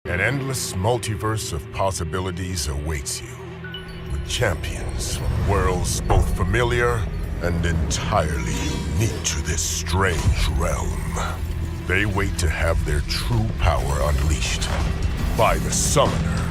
An endless multiverse of possibilities awaits you, with champions from worlds both familiar and entirely unique to this strange realm. They wait to have their true power unleashed by the Summoner.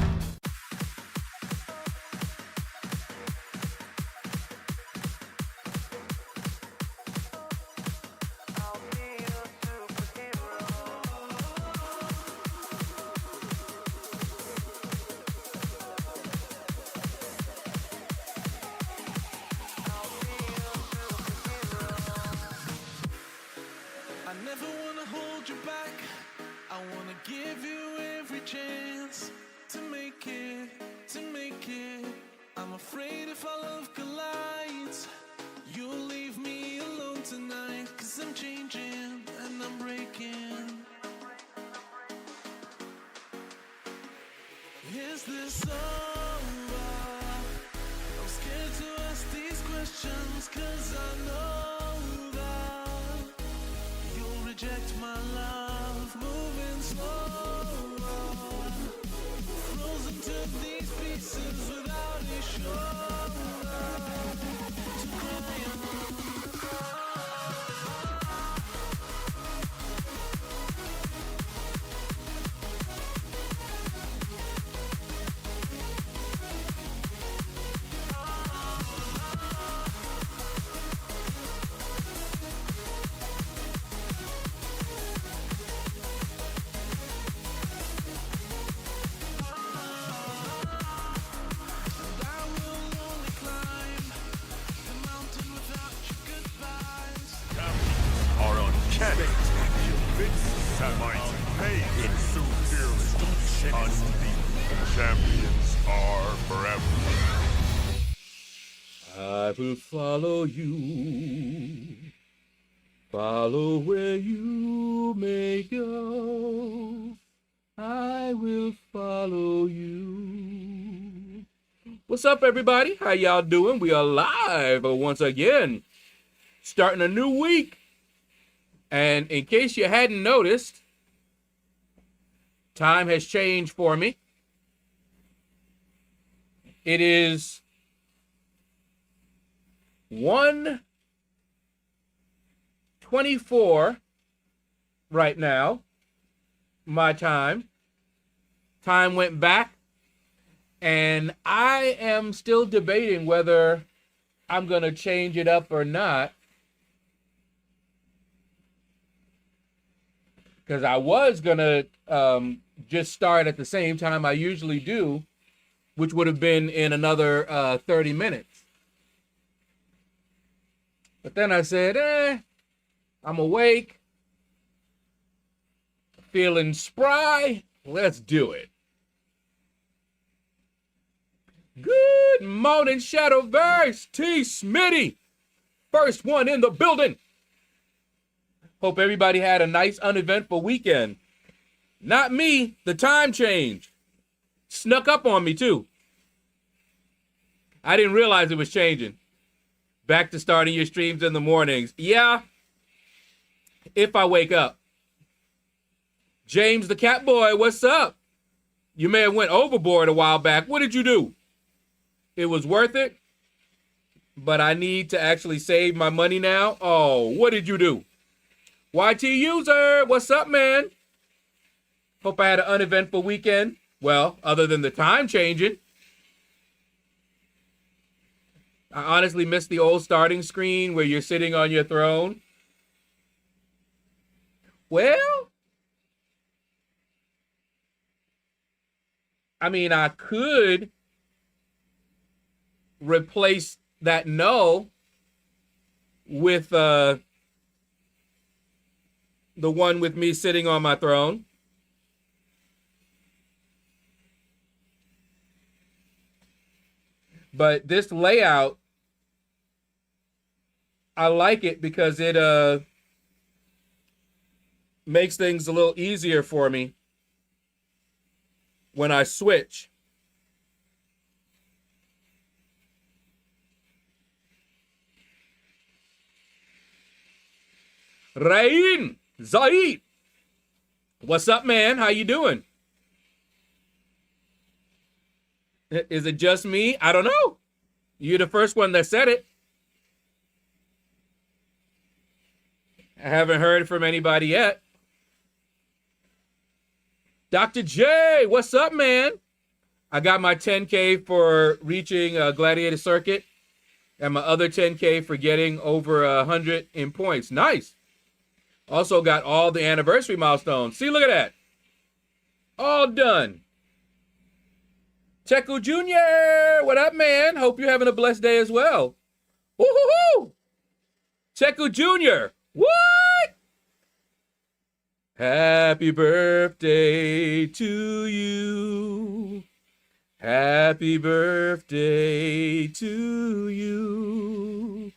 Champions are forever. I will follow you, follow where you may go. I will follow you. What's up, everybody? How y'all doing? We are live once again, starting a new week. And in case you hadn't noticed, time has changed for me. It is 1:24 right now, my time. Time went back, and I am still debating whether I'm going to change it up or not. Because I was going to just start at the same time I usually do, which would have been in another 30 minutes. But then I said, I'm awake, feeling spry, let's do it. Good morning, Shadowverse, T. Smitty, first one in the building. Hope everybody had a nice, uneventful weekend. Not me, the time change. Snuck up on me, too. I didn't realize it was changing. Back to starting your streams in the mornings. Yeah, if I wake up. James the Cat Boy, what's up? You may have went overboard a while back. What did you do? It was worth it, but I need to actually save my money now. Oh, what did you do? YT User, what's up, man? Hope I had an uneventful weekend. Well, other than the time changing. I honestly miss the old starting screen where you're sitting on your throne. Well, I mean, I could replace that no with the one with me sitting on my throne. But this layout, I like it because it makes things a little easier for me when I switch. Rain Zaid, what's up, man? How you doing? Is it just me? I don't know. You're the first one that said it. I haven't heard from anybody yet. Dr. J, what's up, man? I got my 10K for reaching Gladiator Circuit and my other 10K for getting over 100 in points. Nice. Also got all the anniversary milestones. See, look at that. All done. Checo Jr., what up, man? Hope you're having a blessed day as well. Woo-hoo-hoo! Checo Jr., what? Happy birthday to you. Happy birthday to you.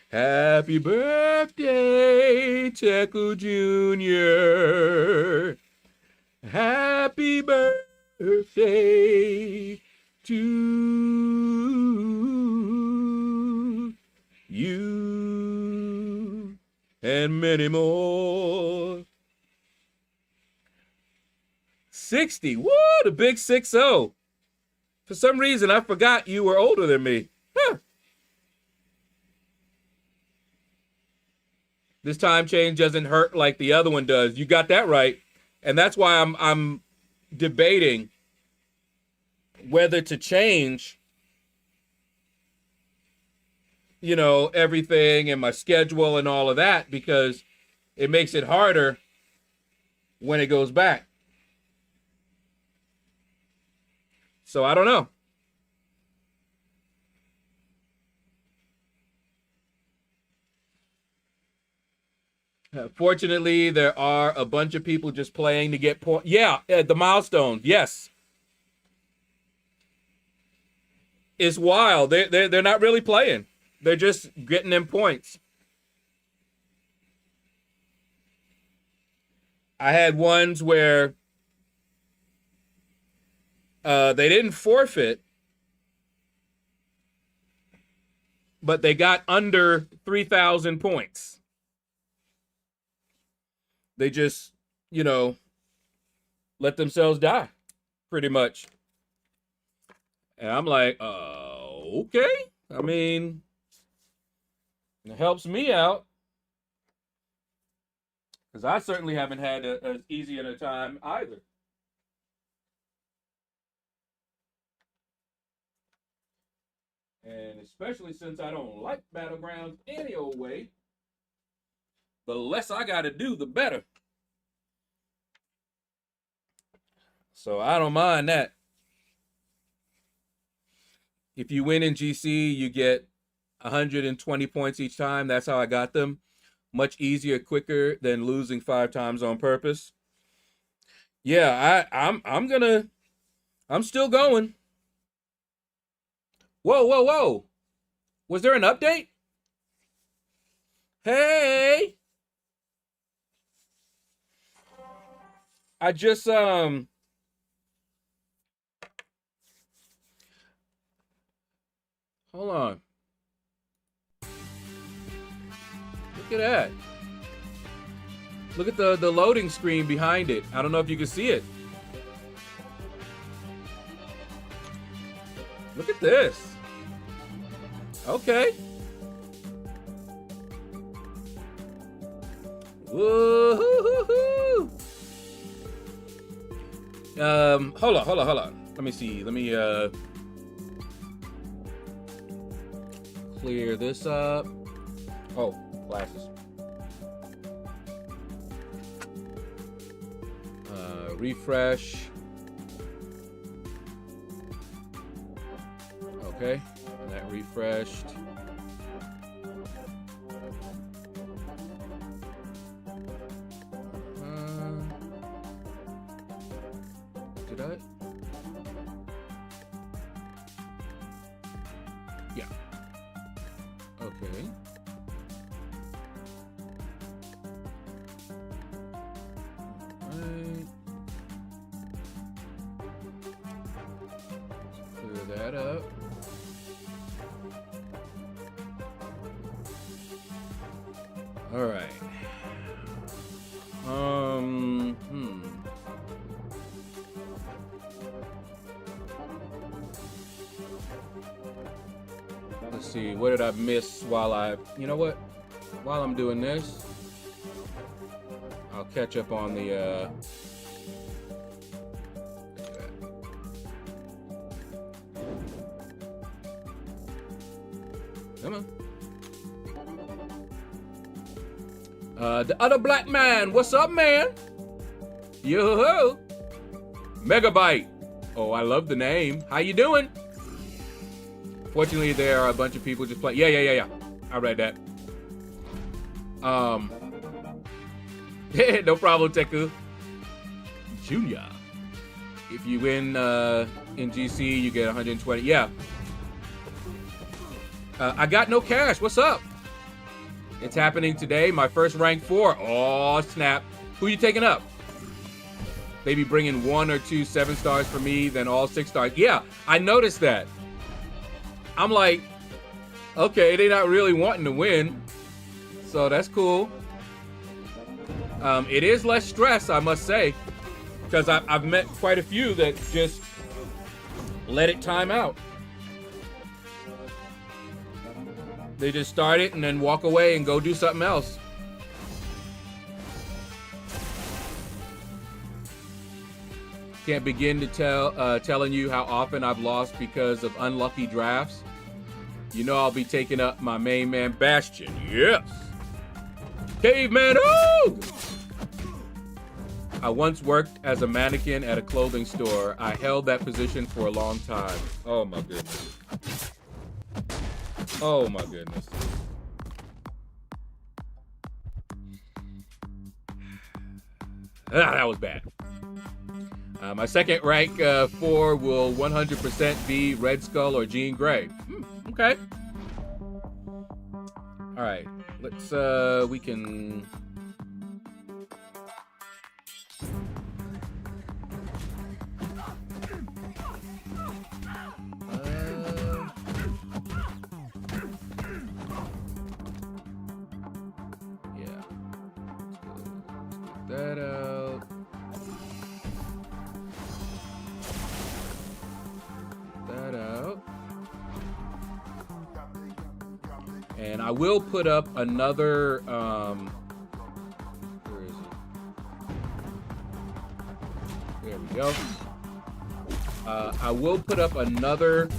Happy birthday, Checo Jr. Happy birthday to you and many more. 60. Woo, the big 6-0. For some reason, I forgot you were older than me. Huh. This time change doesn't hurt like the other one does. You got that right. And that's why I'm debating whether to change, you know, everything and my schedule and all of that, because it makes it harder when it goes back. So I don't know. Fortunately, there are a bunch of people just playing to get points. Yeah, the milestones. Yes. It's wild. They're not really playing. They're just getting them points. I had ones where they didn't forfeit, but they got under 3,000 points. They just, you know, let themselves die, pretty much. And I'm like, okay. I mean, it helps me out, because I certainly haven't had as easy a time either. And especially since I don't like Battlegrounds any old way, the less I got to do, the better. So I don't mind that. If you win in GC, you get 120 points each time. That's how I got them. Much easier, quicker than losing 5 times on purpose. Yeah, I'm still going. Whoa, whoa, whoa. Was there an update? Hey. I just hold on. Look at that. Look at the loading screen behind it. I don't know if you can see it. Look at this. Okay. Woo-hoo-hoo-hoo. Hold on. Let me see. Let me clear this up. Oh, glasses. Refresh. Okay, and that refreshed. Did I? Yeah. Okay. Right. Clear that up. All right. see, what did I miss while you know what? While I'm doing this, I'll catch up on the, come on. The other black man, what's up, man? Yo-ho! Megabyte. Oh, I love the name. How you doing? Fortunately, there are a bunch of people just playing. Yeah. I read that. No problem, Teku. Junior. If you win in GC, you get 120. Yeah. I got no cash. What's up? It's happening today. My first rank 4. Oh, snap. Who you taking up? Maybe bringing 1 or 2 7 stars for me, then all 6 stars. Yeah, I noticed that. I'm like, okay, they're not really wanting to win. So that's cool. It is less stress, I must say. Because I've met quite a few that just let it time out. They just start it and then walk away and go do something else. Can't begin to telling you how often I've lost because of unlucky drafts. You know I'll be taking up my main man Bastion. Yes. Caveman. Oh! I once worked as a mannequin at a clothing store. I held that position for a long time. Oh my goodness. Oh my goodness. That was bad. My second rank 4 will 100% be Red Skull or Jean Grey. Okay. All right. Let's, we can... yeah. Let's get that out. And I will put up another, where is it? There we go. I will put up another,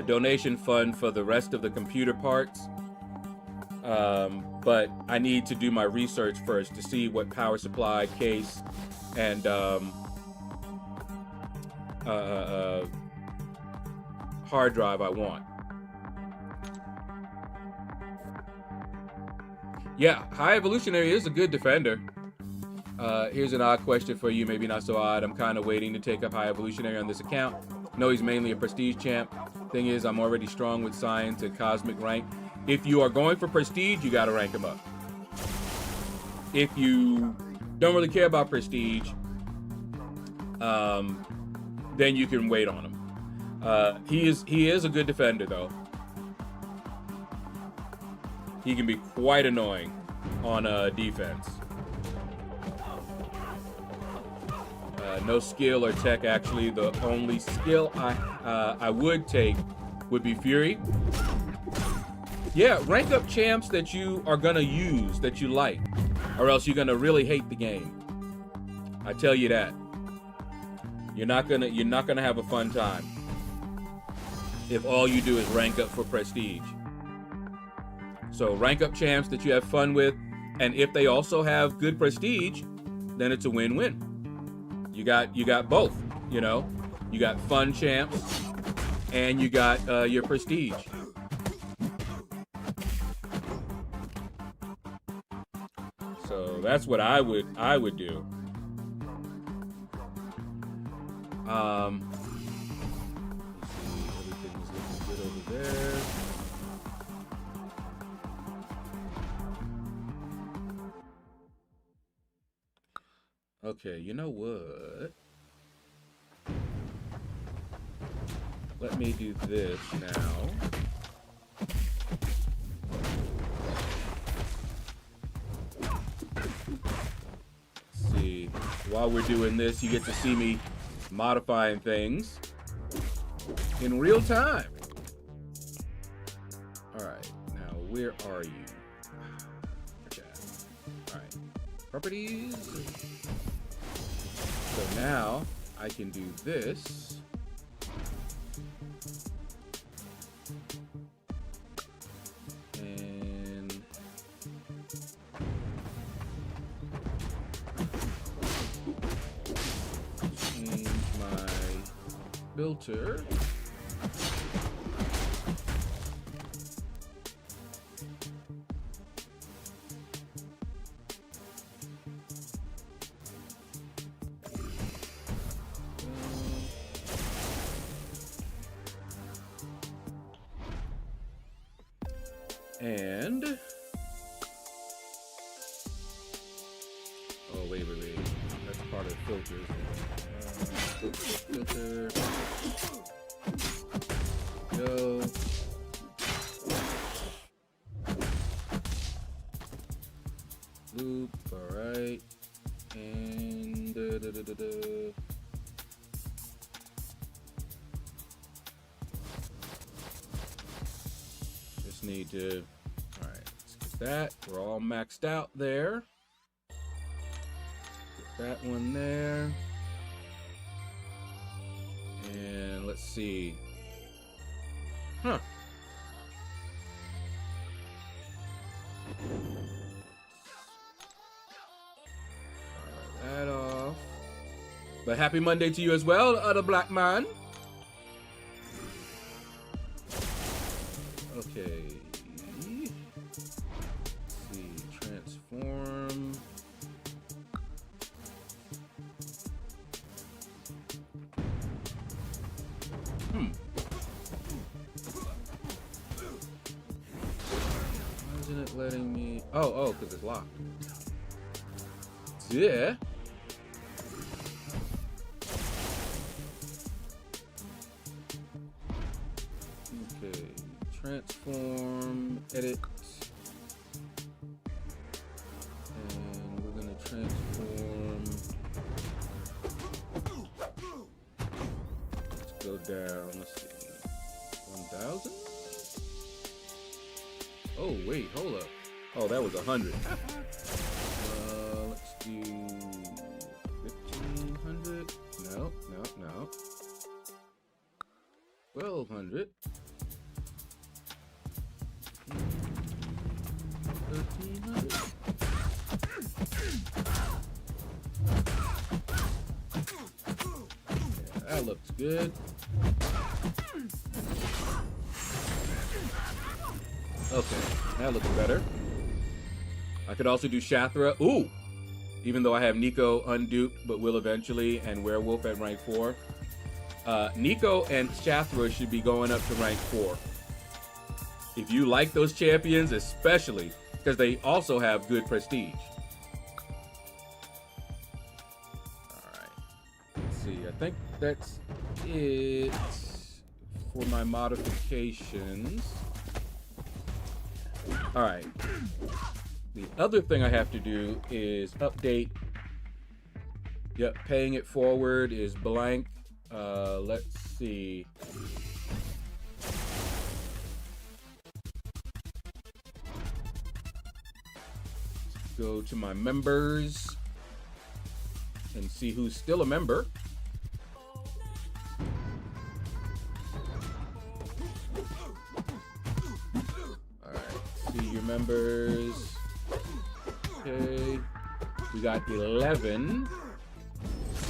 donation fund for the rest of the computer parts. But I need to do my research first to see what power supply, case, and hard drive I want. Yeah, High Evolutionary is a good defender. Here's an odd question for you, maybe not so odd. I'm kind of waiting to take up High Evolutionary on this account. No, he's mainly a prestige champ. Thing is, I'm already strong with science and cosmic rank. If you are going for prestige, you got to rank him up. If you don't really care about prestige, then you can wait on him. He is a good defender, though. He can be quite annoying on defense. No skill or tech, actually. The only skill I would take would be Fury. Yeah, rank up champs that you are gonna use, that you like, or else you're gonna really hate the game. I tell you that. You're not gonna have a fun time if all you do is rank up for prestige. So rank up champs that you have fun with, and if they also have good prestige, then it's a win-win. You got both, you know. You got fun champs, and you got your prestige. So that's what I would do. Let's see, everything's looking good over there. Okay, you know what? Let me do this now. Let's see. while we're doing this, you get to see me modifying things in real time. All right, now where are you? Okay. All right, properties. So now I can do this. And change my filter. And oh wait, that's part of filters. Filter. Go. Loop. All right. And just need to. All right. Let's get that. We're all maxed out there. Get that one there. And let's see. Huh. That off. But happy Monday to you as well, other black man. Okay. Let's see. Transform. Why isn't it letting me? Oh, because it's locked. Yeah. Okay. Transform, edit. And we're gonna transform. Let's go down. Let's see. 1,000? Oh, wait, hold up. Oh, that was 100. Let's do 1,500. No. 1,200. 1,300. Yeah, that looks good. Okay, that looks better. I could also do Shathra. Ooh! Even though I have Nico unduped, but will eventually, and Werewolf at rank 4. Nico and Shathra should be going up to rank 4. If you like those champions, especially, because they also have good prestige. Alright. Let's see, I think that's it for my modifications. Alright. The other thing I have to do is update. Yep, paying it forward is blank. Let's see. Go to my members and see who's still a member. All right, see your members. Okay, we got 11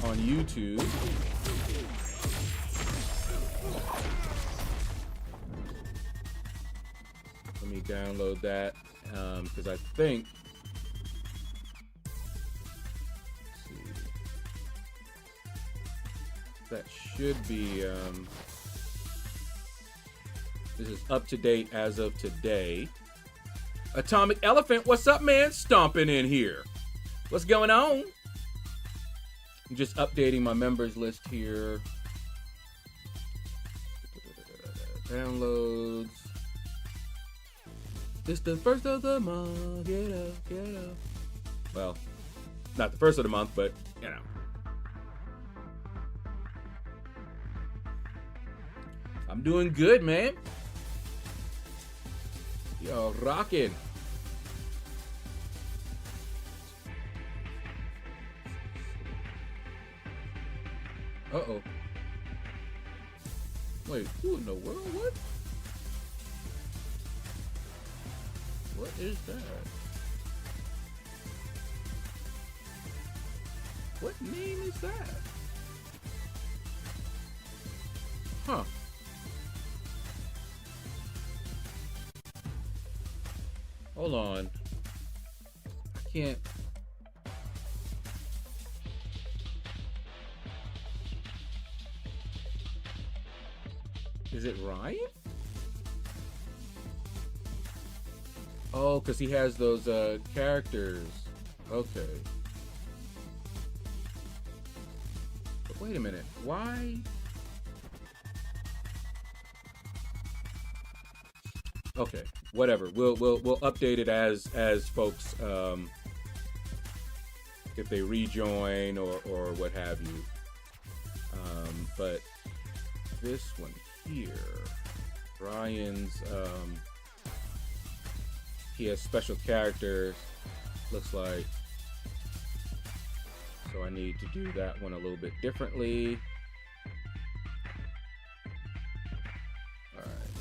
on YouTube. Let me download that because I think. Let's see, that should be. This is up to date as of today. Atomic Elephant, what's up, man? Stomping in here. What's going on? I'm just updating my members list here. Downloads. It's the first of the month. Get up, get up. Well, not the first of the month, but, you know. I'm doing good, man. Yo, rocking. Uh-oh. Wait, who in the world? What? What is that? What name is that? Huh. Hold on. I can't. Is it Ryan? Oh, because he has those characters. Okay. But wait a minute. Why? Okay. Whatever. We'll update it as folks if they rejoin or what have you. But this one here, Ryan's he has special characters, looks like. So I need to do that one a little bit differently. All right.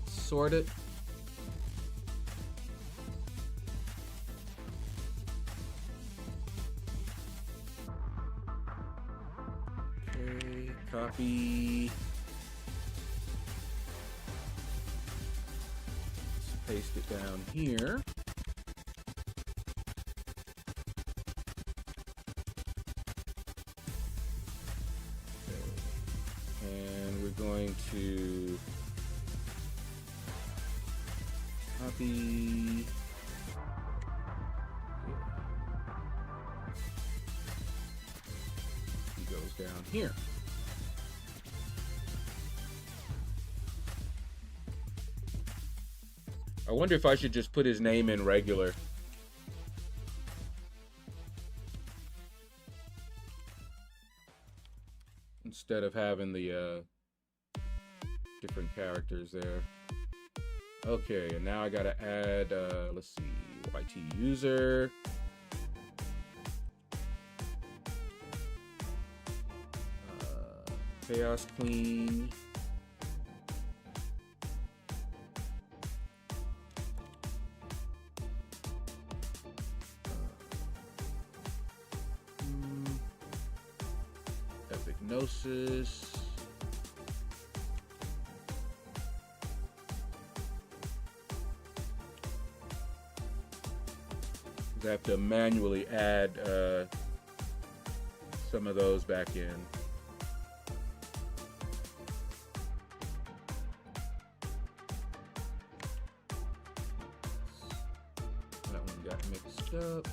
Let's sort it. Okay, copy. Paste it down here. Okay. And we're going to copy. He goes down here. I wonder if I should just put his name in regular. Instead of having the different characters there. Okay, and now I gotta add, let's see, YT user. Chaos Queen. Gnosis. I have to manually add some of those back in. That one got mixed up.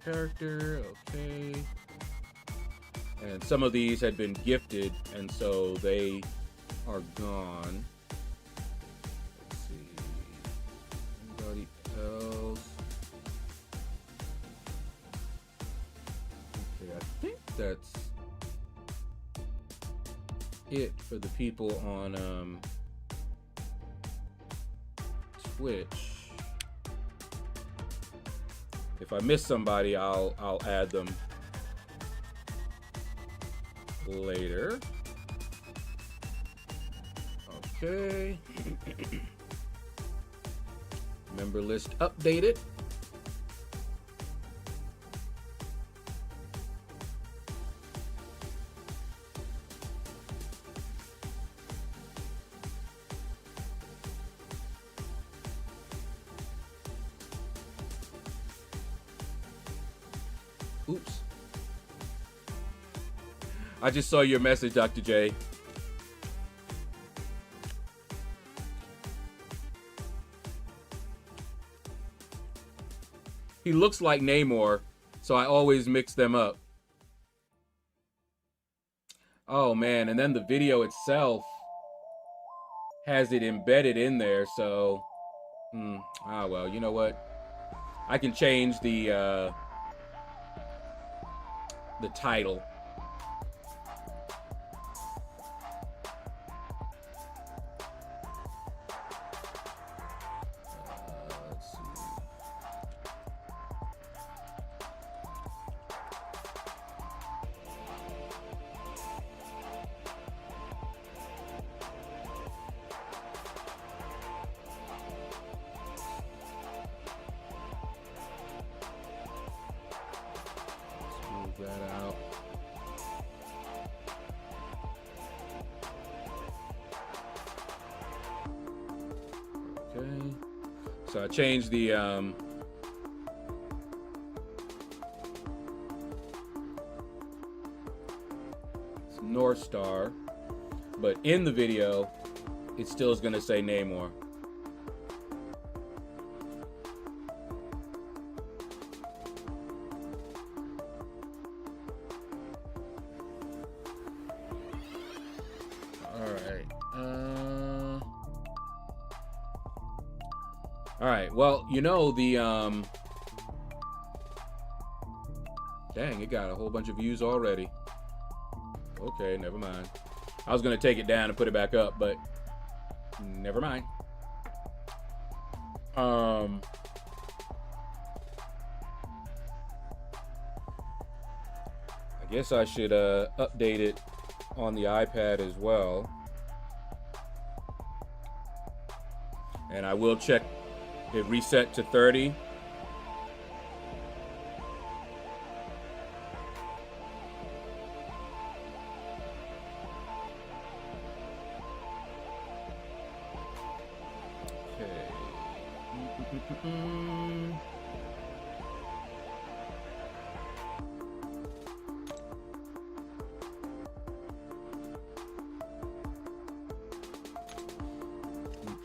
Character, okay. And some of these had been gifted, and so they are gone. Let's see. Anybody else? Okay, I think that's it for the people on Twitch. If I miss somebody, I'll add them later. Okay. Member list updated. Oops. I just saw your message, Dr. J. He looks like Namor, so I always mix them up. Oh man, and then the video itself has it embedded in there, so ah well, you know what? I can change the title. Okay. So I changed the North Star, but in the video, it still is going to say Namor. All right, well, you know, the, dang, it got a whole bunch of views already. Okay, never mind. I was gonna take it down and put it back up, but never mind. I guess I should, update it on the iPad as well. And I will check it reset to 30. Okay.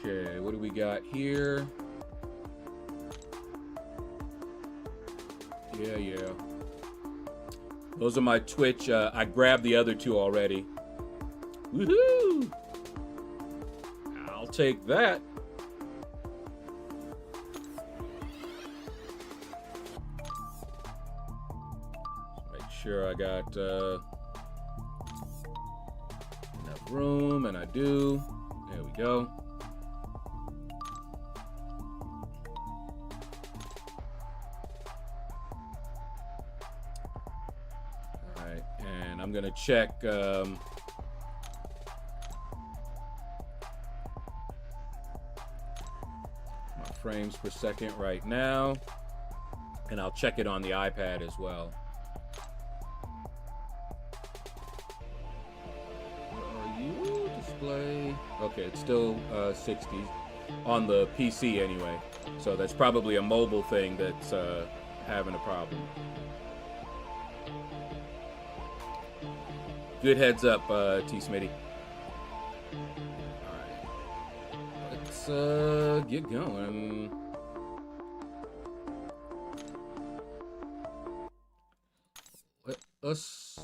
Okay, what do we got here? Yeah. Those are my Twitch. I grabbed the other two already. Woohoo! I'll take that. Make sure I got enough room, and I do. There we go. I'm gonna check my frames per second right now, and I'll check it on the iPad as well. Where are you? Display. Okay, it's still 60 on the PC anyway, so that's probably a mobile thing that's having a problem. Good heads up, T. Smitty. Alright. Let's get going. Let us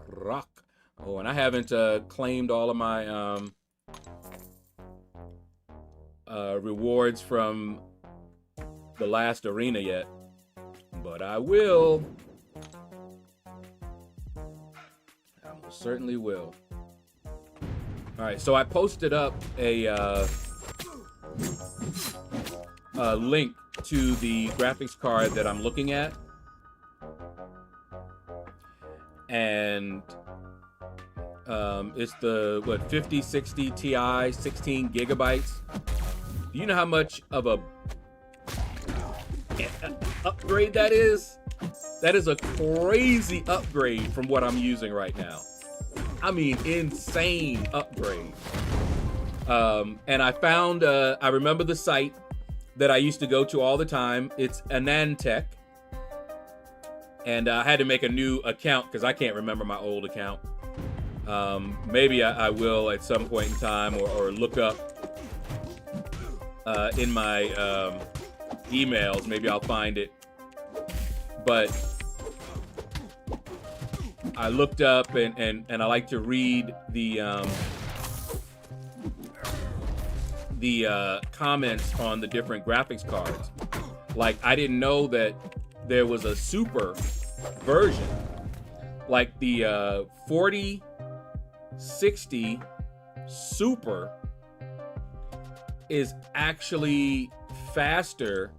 rock. Oh, and I haven't claimed all of my rewards from the last arena yet, but I will. Certainly will. All right, so I posted up a link to the graphics card that I'm looking at, and it's the 5060 Ti, 16 gigabytes. Do you know how much of a upgrade that is? That is a crazy upgrade from what I'm using right now. I mean, insane upgrade. And I found, I remember the site that I used to go to all the time. It's Anantech. And I had to make a new account because I can't remember my old account. Maybe I will at some point in time, or look up in my emails. Maybe I'll find it. But I looked up and I like to read the comments on the different graphics cards. Like, I didn't know that there was a super version. Like the 4060 Super is actually faster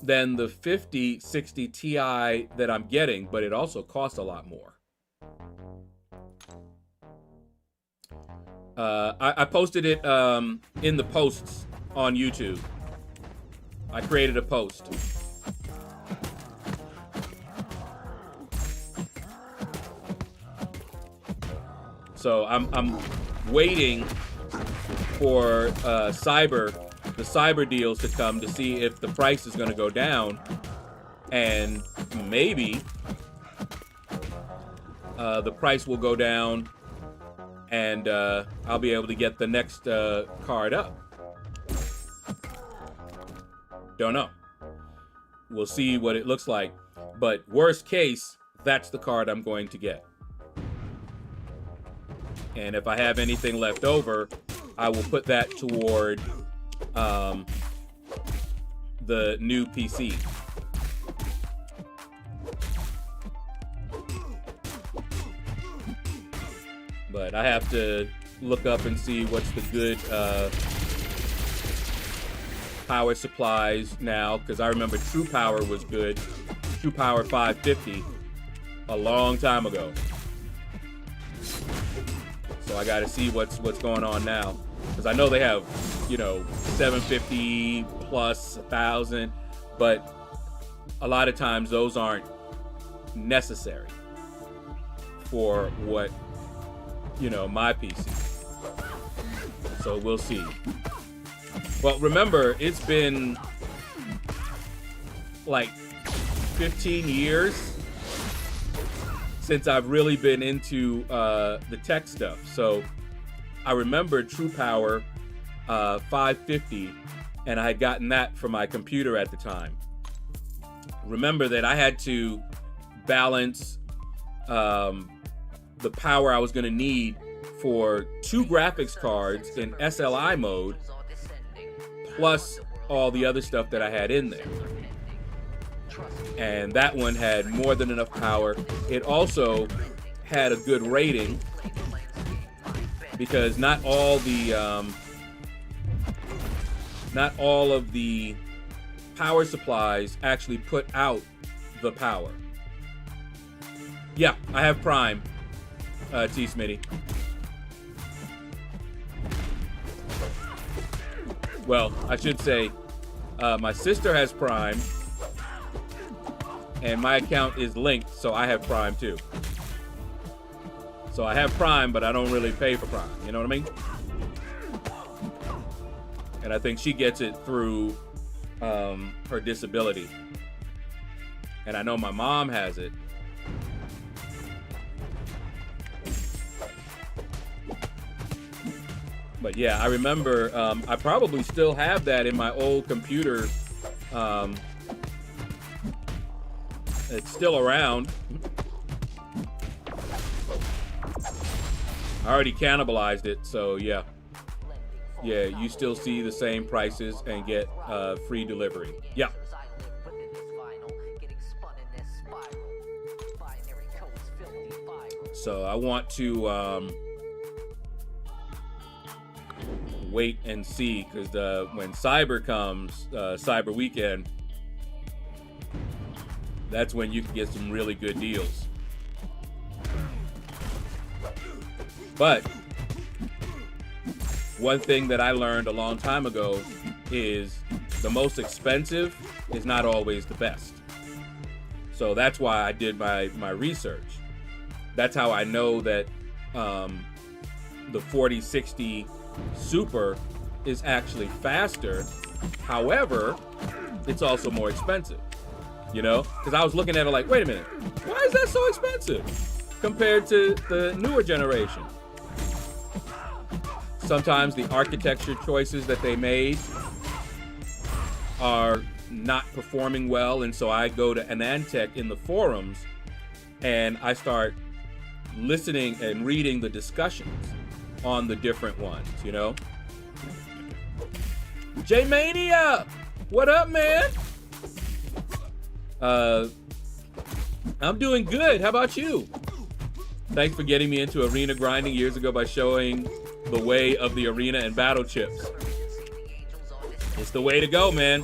than the 5060 Ti that I'm getting, but it also costs a lot more. I posted it in the posts on YouTube. I created a post. So I'm waiting for the cyber deals to come to see if the price is going to go down, and maybe the price will go down, and I'll be able to get the next card up. Don't know. We'll see what it looks like. But worst case, that's the card I'm going to get. And if I have anything left over, I will put that toward the new PC. But I have to look up and see what's the good power supplies now, because I remember True Power was good. True Power 550 a long time ago. So I got to see what's going on now, because I know they have, you know, 750 plus 1,000, but a lot of times those aren't necessary for what, you know, my PC. So we'll see. Well, remember, it's been like 15 years since I've really been into the tech stuff. So I remember True Power 550, and I had gotten that for my computer at the time. Remember that I had to balance the power I was going to need for 2 graphics cards in SLI mode, plus all the other stuff that I had in there. And that one had more than enough power. It also had a good rating, because not all of the power supplies actually put out the power. Yeah, I have Prime, T Smitty. Well, I should say, my sister has Prime, and my account is linked, so I have Prime too. So I have Prime, but I don't really pay for Prime. You know what I mean? And I think she gets it through her disability. And I know my mom has it. But yeah, I remember, I probably still have that in my old computer. It's still around. I already cannibalized it, so yeah. Yeah, you still see the same prices and get free delivery. Yeah. So I want to wait and see, because when Cyber comes, Cyber Weekend, that's when you can get some really good deals. But one thing that I learned a long time ago is the most expensive is not always the best. So that's why I did my research. That's how I know that the 4060 Super is actually faster. However, it's also more expensive. You know, because I was looking at it like, wait a minute, why is that so expensive compared to the newer generation? Sometimes the architecture choices that they made are not performing well, and so I go to Anantech in the forums and I start listening and reading the discussions on the different ones, you know? J-Mania! What up, man? I'm doing good. How about you? Thanks for getting me into arena grinding years ago by showing the way of the arena and battle chips. It's the way to go, man.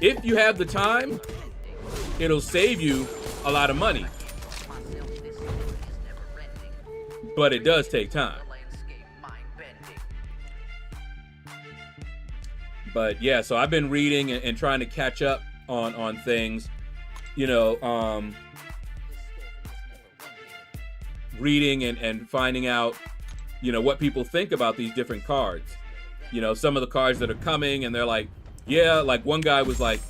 If you have the time, it'll save you a lot of money. But it does take time. But yeah, so I've been reading and trying to catch up on things, you know, reading and finding out you know, what people think about these different cards. You know, some of the cards that are coming, and they're like, yeah, like one guy was like,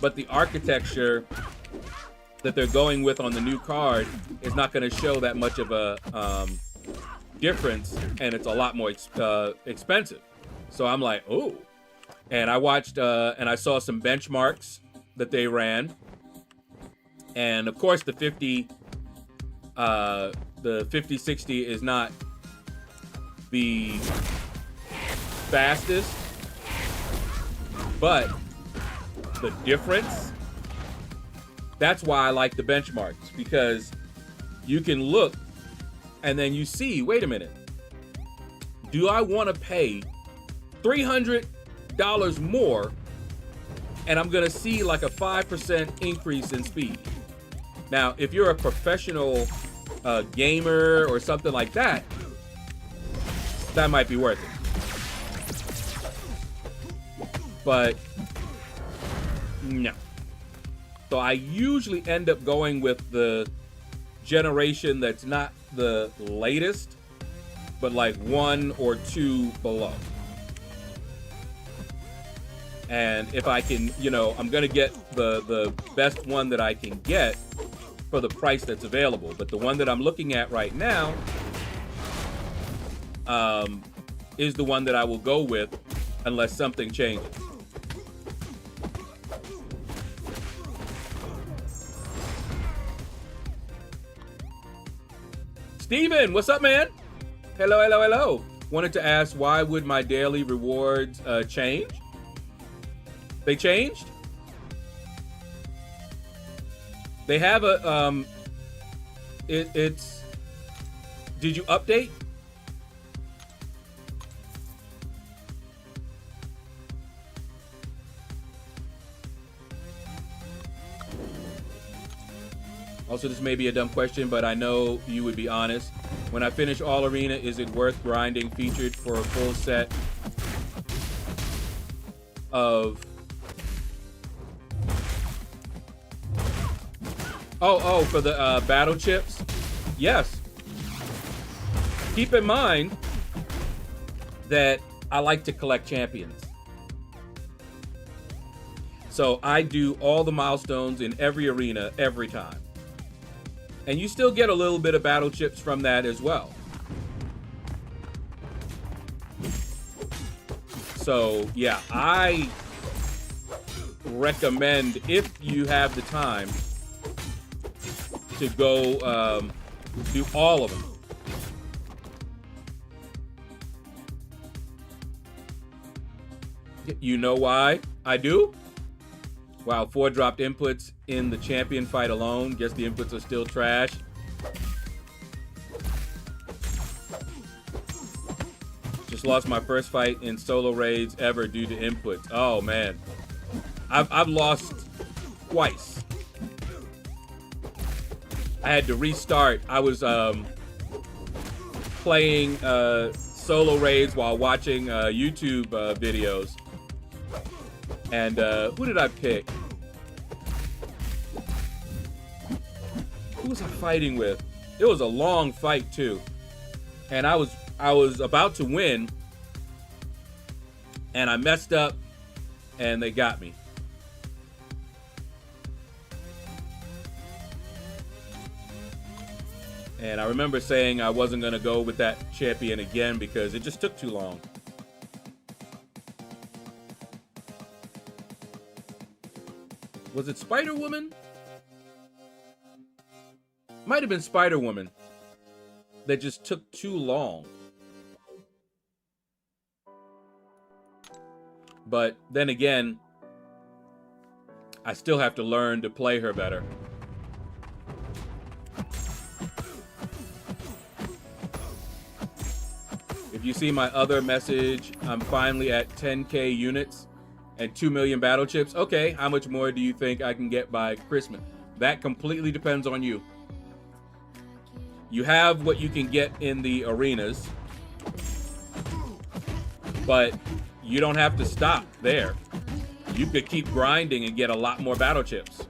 but the architecture that they're going with on the new card is not going to show that much of a difference, and it's a lot more expensive. So I'm like, oh. And I watched and I saw some benchmarks that they ran, and of course the 5060 is not the fastest, but the difference, that's why I like the benchmarks, because you can look and then you see, wait a minute, do I want to pay $300 more and I'm gonna see like a 5% increase in speed? Now, if you're a professional gamer or something like that, that might be worth it. But no. So I usually end up going with the generation that's not the latest, but like 1 or 2 below. And if I can, you know, I'm gonna get the best one that I can get for the price that's available. But the one that I'm looking at right now is the one that I will go with unless something changes. Steven, what's up, man? Hello, hello, hello. Wanted to ask, why would my daily rewards change? They changed? They have a, it's, did you update? Also, this may be a dumb question, but I know you would be honest. When I finish all arena, is it worth grinding featured for a full set of... Oh, for the battle chips? Yes. Keep in mind that I like to collect champions. So I do all the milestones in every arena every time. And you still get a little bit of battle chips from that as well. So yeah, I recommend, if you have the time, to go do all of them. You know why I do? Wow, 4 dropped inputs in the champion fight alone. Guess the inputs are still trash. Just lost my first fight in solo raids ever due to inputs. Oh man, I've lost twice. I had to restart. I was playing solo raids while watching YouTube videos. And who did I pick? Who was I fighting with? It was a long fight too. And I was about to win, and I messed up and they got me. And I remember saying I wasn't gonna go with that champion again because it just took too long. Was it Spider-Woman? Might have been Spider-Woman that just took too long. But then again, I still have to learn to play her better. If you see my other message, I'm finally at 10K units and 2 million battle chips. Okay, how much more do you think I can get by Christmas? That completely depends on you. You have what you can get in the arenas, but you don't have to stop there. You could keep grinding and get a lot more battle chips.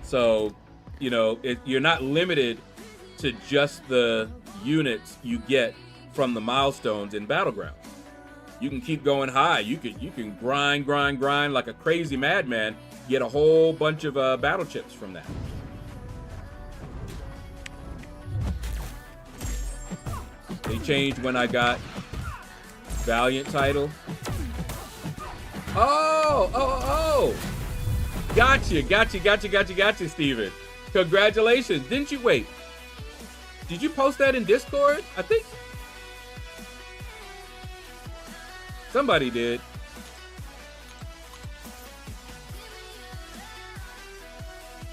So, you know, you're not limited to just the units you get from the milestones in Battlegrounds. You can keep going high. You can grind like a crazy madman. Get a whole bunch of battle chips from that. They changed when I got Valiant title. Oh! Gotcha, Steven. Congratulations. Didn't you wait? Did you post that in Discord? I think somebody did.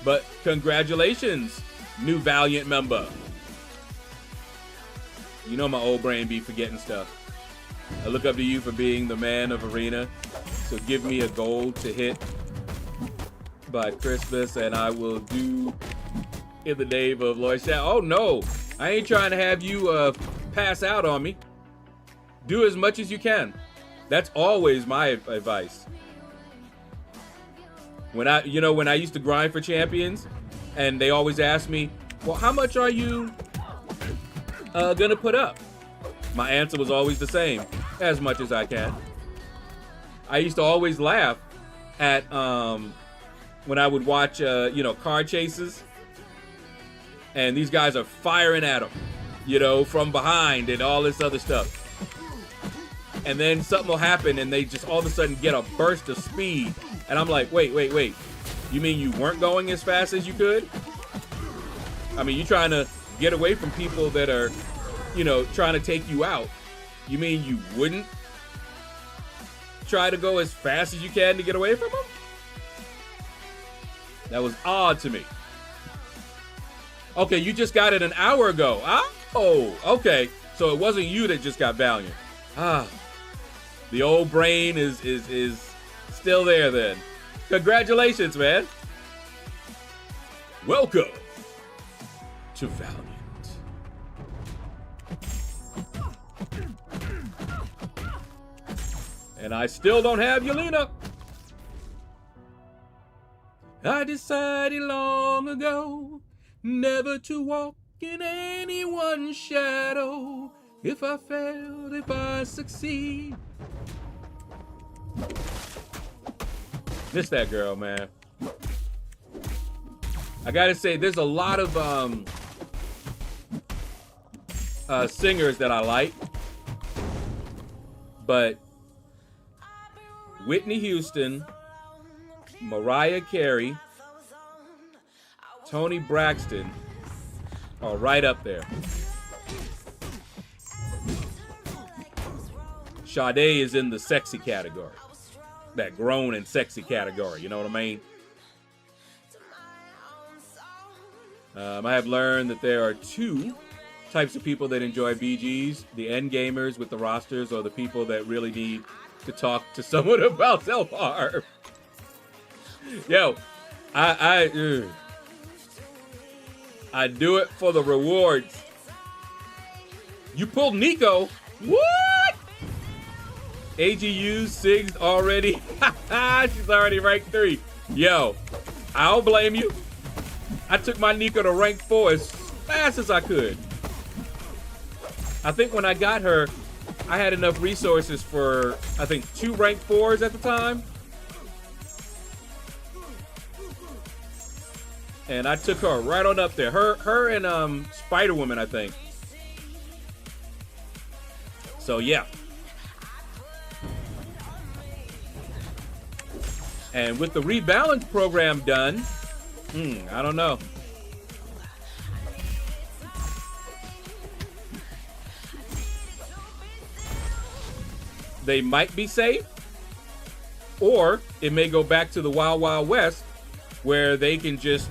But congratulations, new Valiant member. You know my old brain be forgetting stuff. I look up to you for being the man of Arena. So give me a goal to hit by Christmas and I will do in the name of LordShaedow. Oh no, I ain't trying to have you pass out on me. Do as much as you can. That's always my advice. When I used to grind for champions and they always ask me, well, how much are you gonna put up? My answer was always the same, as much as I can. I used to always laugh at when I would watch car chases and these guys are firing at them, from behind and all this other stuff. And then something will happen and they just all of a sudden get a burst of speed. And I'm like, wait. You mean you weren't going as fast as you could? I mean, you're trying to get away from people that are, trying to take you out. You mean you wouldn't try to go as fast as you can to get away from them? That was odd to me. Okay, you just got it an hour ago. Oh, okay. So it wasn't you that just got Valiant. The old brain is still there then. Congratulations, man. Welcome to Valiant. And I still don't have Yelena. I decided long ago never to walk in anyone's shadow. If I fail, if I succeed. Miss that girl, man. I gotta say, there's a lot of singers that I like, but Whitney Houston, Mariah Carey, Toni Braxton are right up there. Sade is in the sexy category. That grown and sexy category, you know what I mean? I have learned that there are two types of people that enjoy BGs. The end gamers with the rosters, or the people that really need to talk to someone about self-harm. Yo, I do it for the rewards. You pulled Nico. What? AGU Sig's already. She's already rank 3. Yo, I don't blame you. I took my Nico to rank 4 as fast as I could. I think when I got her, I had enough resources for, I think, 2 rank 4s at the time. And I took her right on up there. Her and Spider-Woman, I think. So yeah. And with the rebalance program done, I don't know. They might be safe, or it may go back to the Wild Wild West, where they can just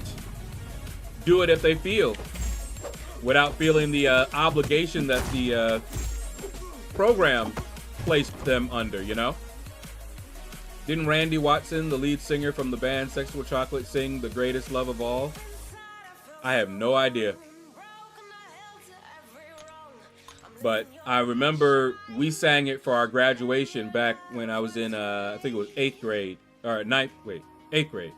do it if they feel, without feeling the obligation that the program placed them under, Didn't Randy Watson, the lead singer from the band Sexual Chocolate, sing The Greatest Love of All? I have no idea. But I remember we sang it for our graduation back when I was in, I think it was 8th grade. Or 8th grade.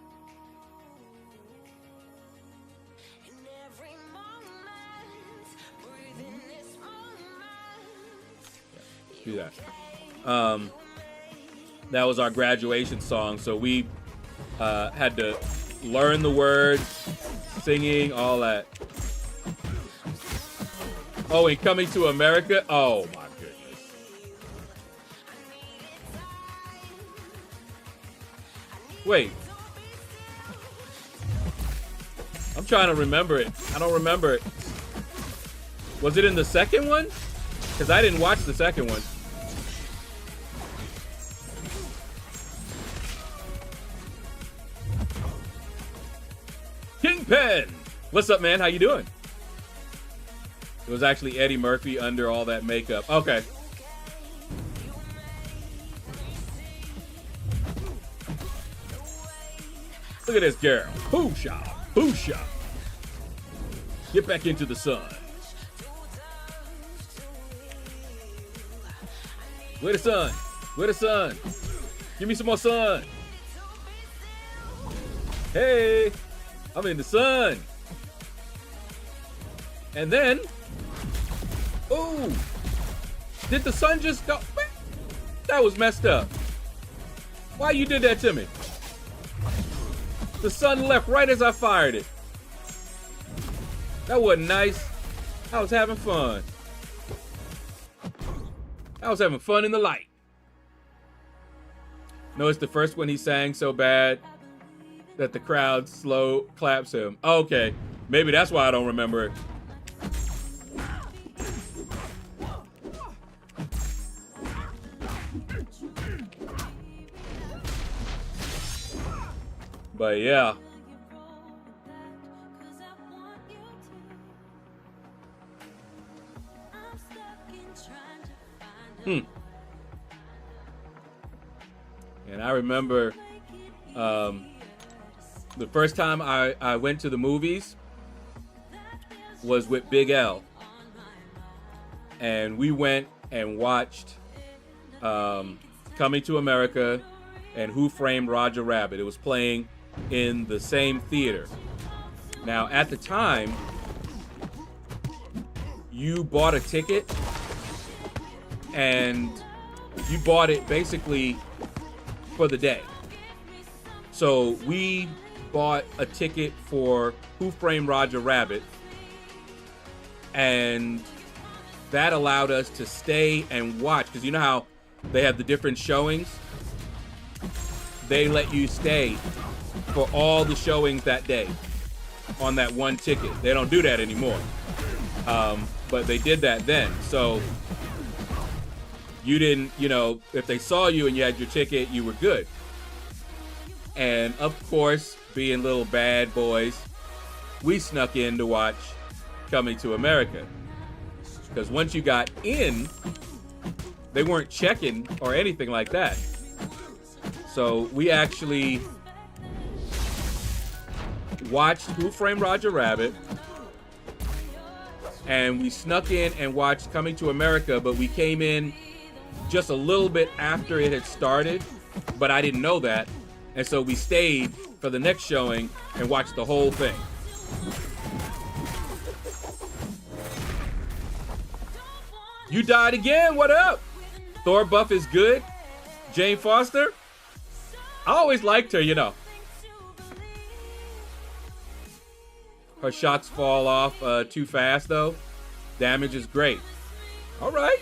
Do that. That was our graduation song, so we had to learn the words, singing, all that. Oh, and Coming to America? Oh, my goodness. Wait. I'm trying to remember it. I don't remember it. Was it in the second one? Because I didn't watch the second one. Kingpin! What's up, man? How you doing? It was actually Eddie Murphy under all that makeup. Okay. Look at this girl. Poosha. Poosha. Get back into the sun. Where the sun? Where the sun? Give me some more sun. Hey, I'm in the sun. And then, ooh, did the sun just go? That was messed up. Why you did that to me? The sun left right as I fired it. That wasn't nice. I was having fun. I was having fun in the light. No, it's the first one he sang so bad that the crowd slow claps him. Okay, maybe that's why I don't remember it. But yeah. And I remember the first time I went to the movies was with Big L. And we went and watched Coming to America and Who Framed Roger Rabbit. It was playing in the same theater. Now, at the time, you bought a ticket and you bought it basically for the day. So we bought a ticket for Who Framed Roger Rabbit, and that allowed us to stay and watch, because you know how they have the different showings? They let you stay for all the showings that day on that one ticket. They don't do that anymore. But they did that then. So you didn't, you know, if they saw you and you had your ticket, you were good. And of course, being little bad boys, we snuck in to watch Coming to America. Because once you got in, they weren't checking or anything like that. So we actually watched Who Framed Roger Rabbit, and we snuck in and watched Coming to America, but we came in just a little bit after it had started, but I didn't know that. And so we stayed for the next showing and watched the whole thing. You died again, what up? Thor Buff is good. Jane Foster, I always liked her, you know. Her shots fall off too fast, though. Damage is great. All right.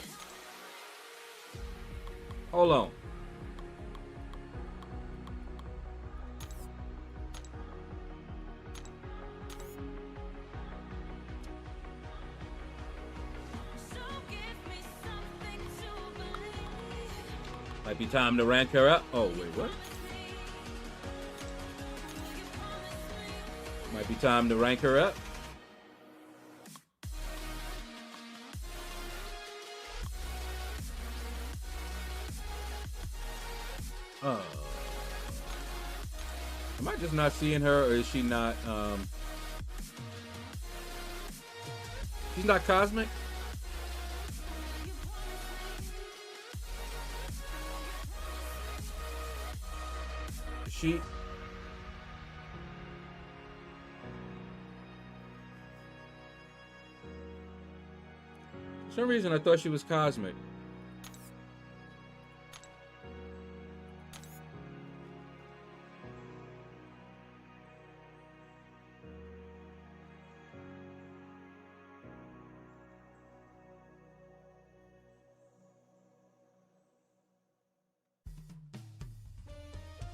Hold on. Might be time to rank her up. Oh, wait, what? Might be time to rank her up. Am I just not seeing her, or is she not, she's not cosmic? She... For some reason, I thought she was cosmic.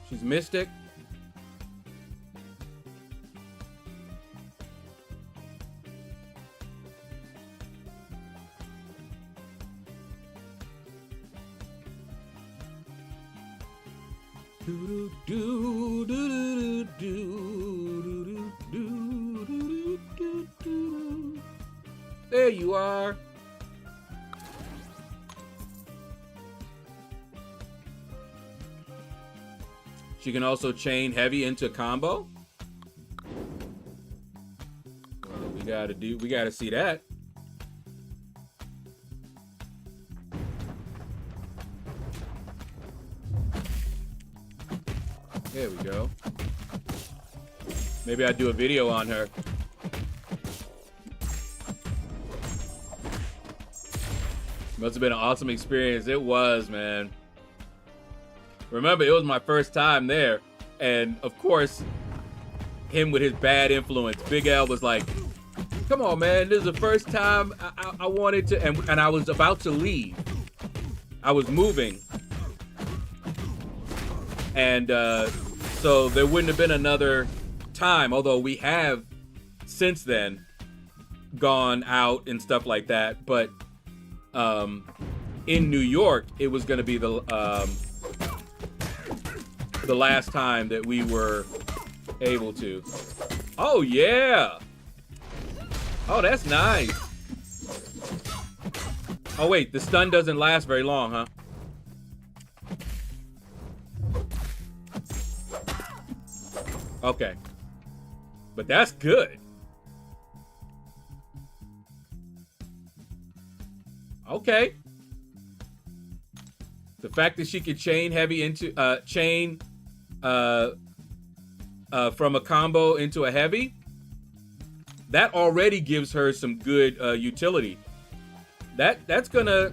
She's Mystic. There you are. She can also chain heavy into combo. Well, we gotta see that. There we go. Maybe I'll do a video on her. Must have been an awesome experience. It was, man. Remember, it was my first time there. And, of course, him with his bad influence. Big L was like, come on, man. This is the first time I wanted to... And I was about to leave. I was moving. And so there wouldn't have been another time. Although we have, since then, gone out and stuff like that. But in New York, it was going to be the last time that we were able to. Oh, yeah. Oh, that's nice. Oh, wait. The stun doesn't last very long, huh? Okay. But that's good. Okay. The fact that she could chain heavy into from a combo into a heavy, that already gives her some good utility. That's gonna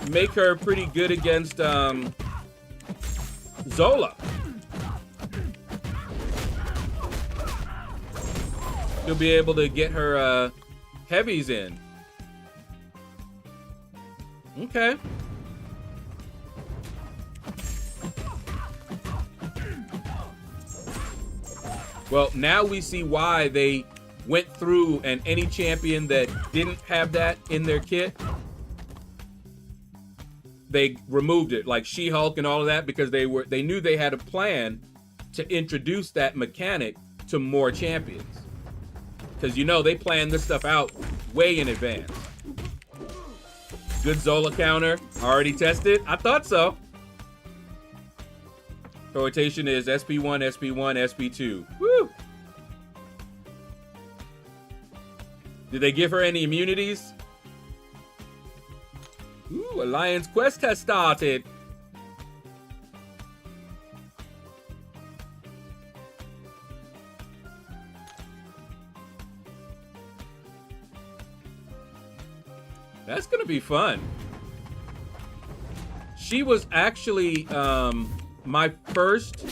make her pretty good against Zola. She'll be able to get her heavies in. Okay. Well, now we see why they went through, and any champion that didn't have that in their kit, they removed it, like She-Hulk and all of that, because they knew they had a plan to introduce that mechanic to more champions. Because, you know, they planned this stuff out way in advance. Good Zola counter. Already tested? I thought so. Her rotation is SP1, SP1, SP2. Woo! Did they give her any immunities? Ooh, Alliance Quest has started. That's gonna be fun. She was actually my first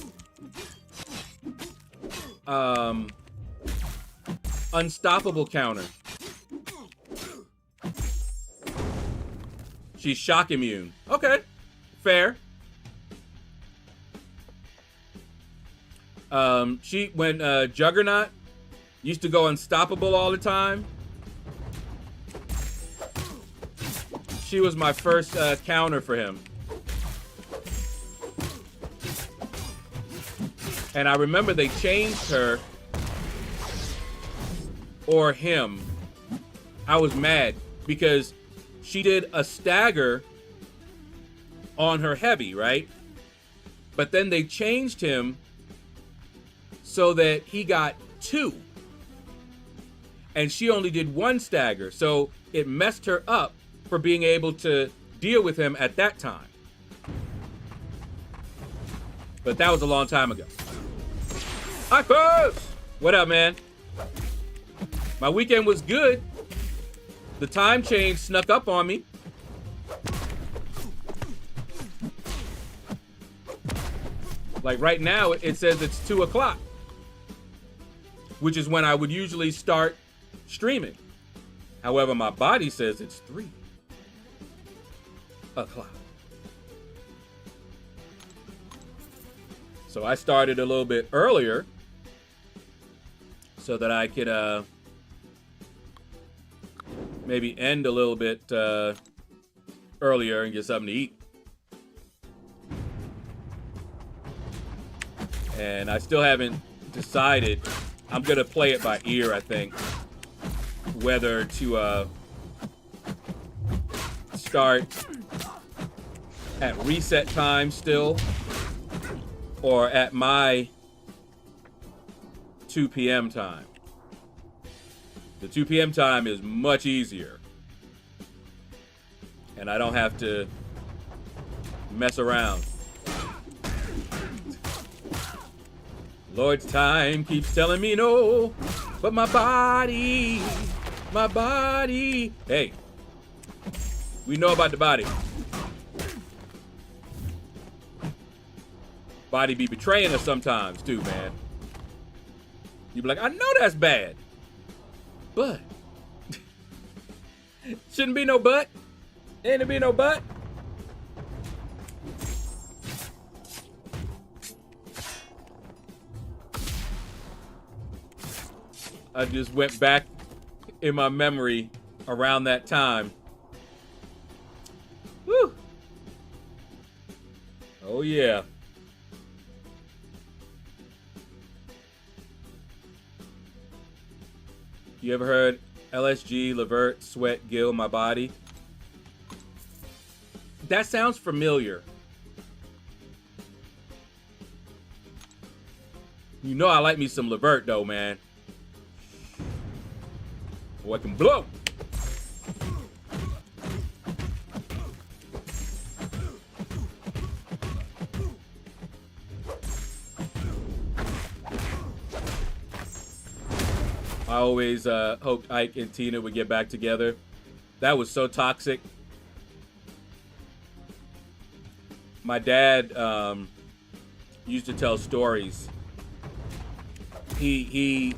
unstoppable counter. She's shock immune. Okay, fair. When Juggernaut used to go unstoppable all the time, she was my first counter for him. And I remember they changed her or him. I was mad because she did a stagger on her heavy, right? But then they changed him so that he got 2. And she only did 1 stagger. So it messed her up for being able to deal with him at that time. But that was a long time ago. Hi, Pose! What up, man? My weekend was good. The time change snuck up on me. Like right now, it says it's 2 o'clock, which is when I would usually start streaming. However, my body says it's 3 o'clock. So I started a little bit earlier so that I could maybe end a little bit earlier and get something to eat. And I still haven't decided. I'm gonna play it by ear, I think, whether to start at reset time still or at my 2 p.m. time. The 2 p.m. time is much easier, and I don't have to mess around. Lord's time keeps telling me no, but my body. Hey, we know about the body. Body be betraying us sometimes too, man. You be like, I know that's bad, but shouldn't be no but. Ain't it be no but? I just went back in my memory around that time. Woo! Oh yeah. You ever heard LSG, Levert, Sweat, Gill, My Body? That sounds familiar. You know I like me some Levert though, man. Boy, I can blow. I always hoped Ike and Tina would get back together. That was so toxic. My dad used to tell stories. He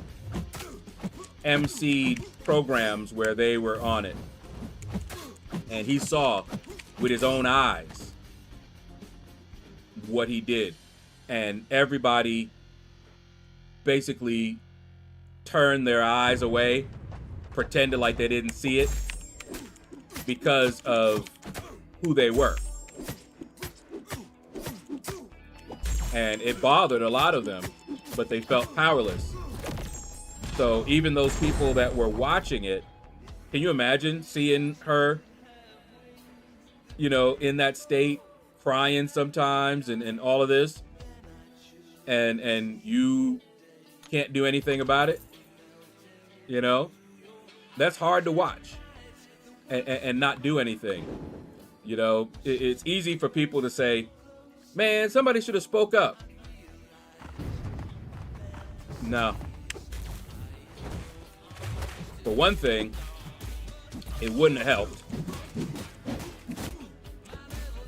emceed programs where they were on it, and he saw with his own eyes what he did, and everybody basically turned their eyes away, pretended like they didn't see it because of who they were, and it bothered a lot of them, but they felt powerless. So even those people that were watching it, can you imagine seeing her, you know, in that state, crying sometimes and all of this, and you can't do anything about it? You know, that's hard to watch and not do anything. You know, it's easy for people to say, man, somebody should have spoke up. No. For one thing, it wouldn't have helped.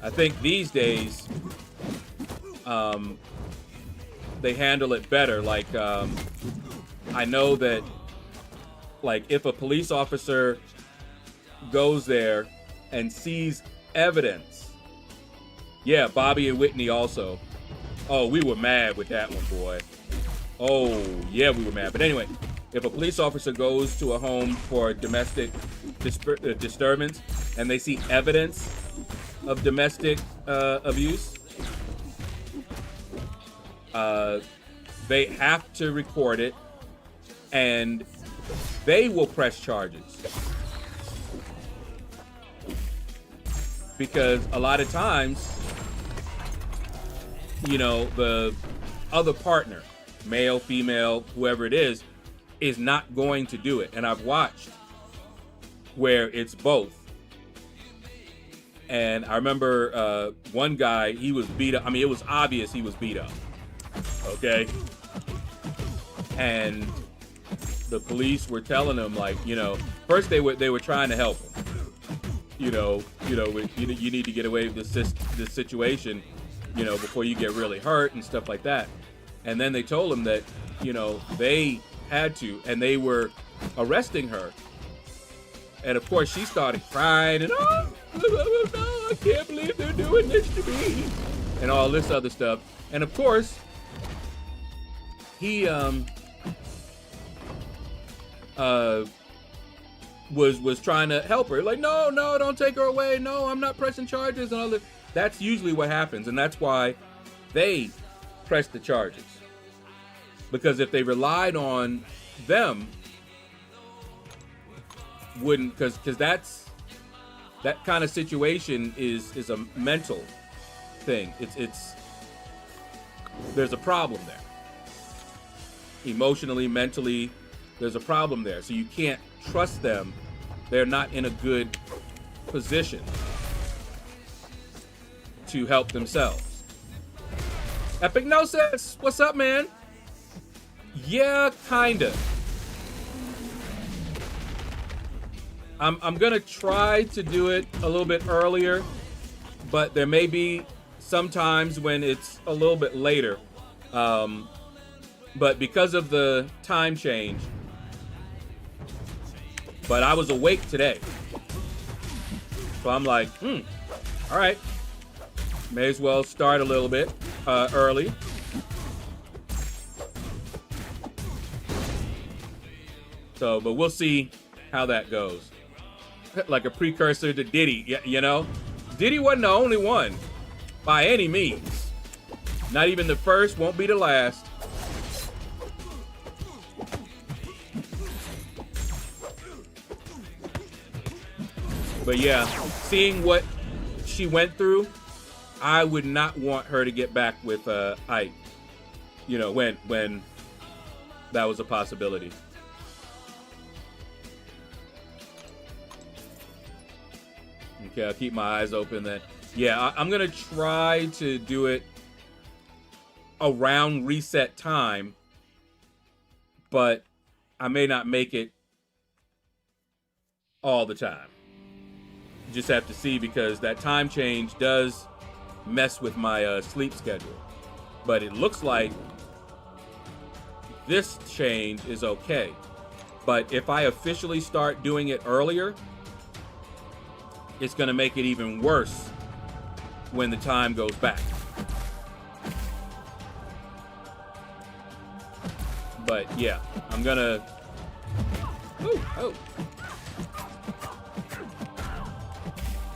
I think these days, they handle it better. Like, I know that, like, if a police officer goes there and sees evidence, yeah, Bobby and Whitney also. Oh, we were mad with that one, boy. Oh, yeah, we were mad. But anyway, if a police officer goes to a home for domestic disturbance and they see evidence of domestic abuse, they have to record it, and they will press charges. Because a lot of times, you know, the other partner, male, female, whoever it is not going to do it. And I've watched where it's both. And I remember one guy, he was beat up. I mean, it was obvious he was beat up. Okay? And the police were telling him, like, you know, first they were trying to help him. You need to get away with this situation, you know, before you get really hurt and stuff like that. And then they told him that, you know, they had to, and they were arresting her. And of course she started crying and, oh, no, I can't believe they're doing this to me, and all this other stuff. And of course, he was trying to help her. Like, no, don't take her away. No, I'm not pressing charges and all that. That's usually what happens, and that's why they press the charges. Because if they relied on them, wouldn't, because that kind of situation is a mental thing. It's there's a problem there. Emotionally, mentally, there's a problem there. So you can't trust them. They're not in a good position to help themselves. Epignosis, what's up, man? Yeah, kinda. I'm gonna try to do it a little bit earlier, but there may be some times when it's a little bit later. But because of the time change, but I was awake today. So I'm like, all right, may as well start a little bit early. So, but we'll see how that goes. Like a precursor to Diddy, you know? Diddy wasn't the only one, by any means. Not even the first, won't be the last. But yeah, seeing what she went through, I would not want her to get back with Ike. You know, when that was a possibility. Okay, I'll keep my eyes open then. Yeah, I'm gonna try to do it around reset time, but I may not make it all the time. You just have to see, because that time change does mess with my sleep schedule. But it looks like this change is okay. But if I officially start doing it earlier, it's gonna make it even worse when the time goes back. But yeah, I'm gonna,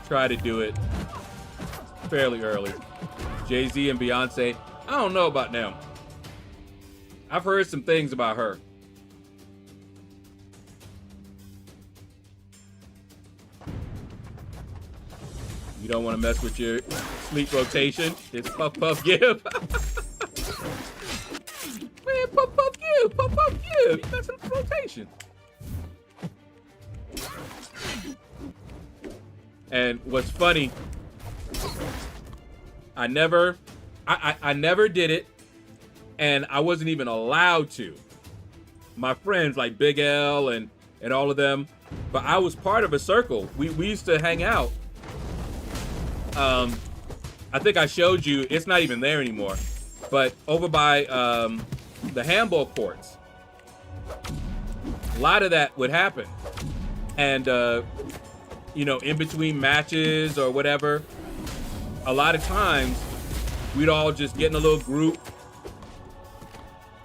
try to do it fairly early. Jay-Z and Beyonce, I don't know about them. I've heard some things about her. You don't want to mess with your sleep rotation. It's puff, puff, give. Man, puff, puff, give. Puff, puff, give. You messing with the rotation. And what's funny, I never did it, and I wasn't even allowed to. My friends like Big L and all of them, but I was part of a circle. We used to hang out. I think I showed you, it's not even there anymore, but over by the handball courts, a lot of that would happen. And you know, in between matches or whatever, a lot of times we'd all just get in a little group,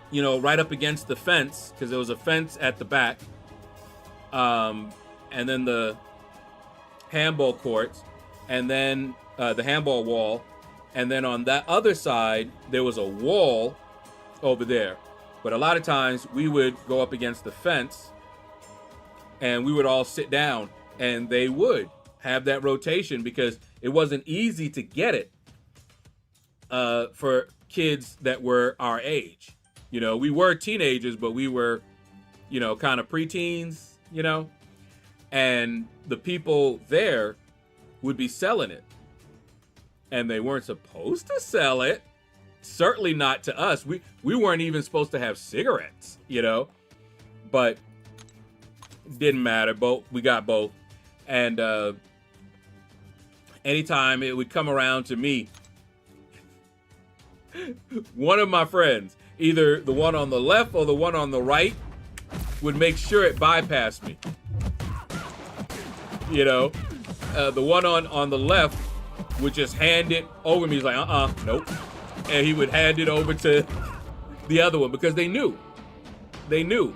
you know, right up against the fence, because there was a fence at the back, and then the handball courts, and then the handball wall, and then on that other side there was a wall over there. But a lot of times we would go up against the fence and we would all sit down, and they would have that rotation because it wasn't easy to get it for kids that were our age. You know, we were teenagers, but we were, you know, kind of preteens, you know, and the people there would be selling it, and they weren't supposed to sell it. Certainly not to us. We weren't even supposed to have cigarettes, you know, but didn't matter. We got both. And anytime it would come around to me, one of my friends, either the one on the left or the one on the right, would make sure it bypassed me. You know, the one on the left would just hand it over me. He's like, nope. And he would hand it over to the other one, because they knew that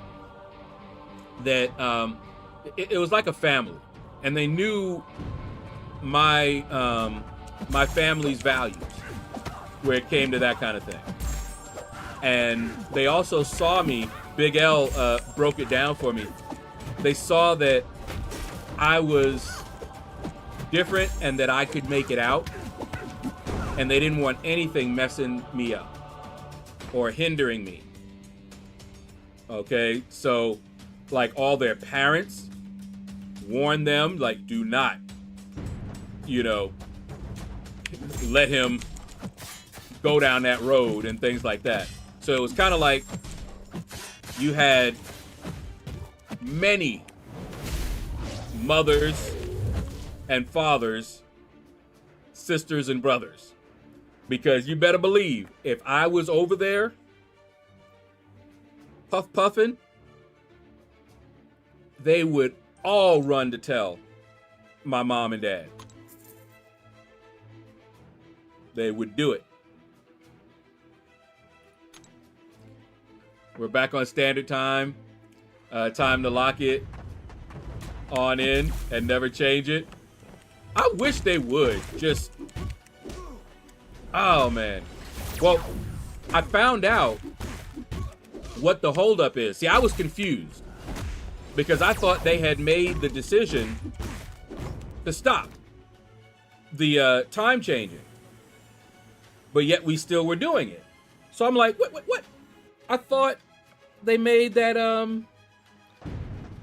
it was like a family, and they knew my my family's values where it came to that kind of thing. And they also saw me, Big L broke it down for me. They saw that I was different and that I could make it out, and they didn't want anything messing me up or hindering me. Okay, so like all their parents warned them, like, do not, you know, let him go down that road and things like that. So it was kind of like you had many mothers and fathers, sisters and brothers, because you better believe if I was over there puffing, they would all run to tell my mom and dad. They would do it. We're back on standard time. Time to lock it on in and never change it. I wish they would just... Oh, man. Well, I found out what the holdup is. See, I was confused because I thought they had made the decision to stop the time changing, but yet we still were doing it. So I'm like, what? I thought they made that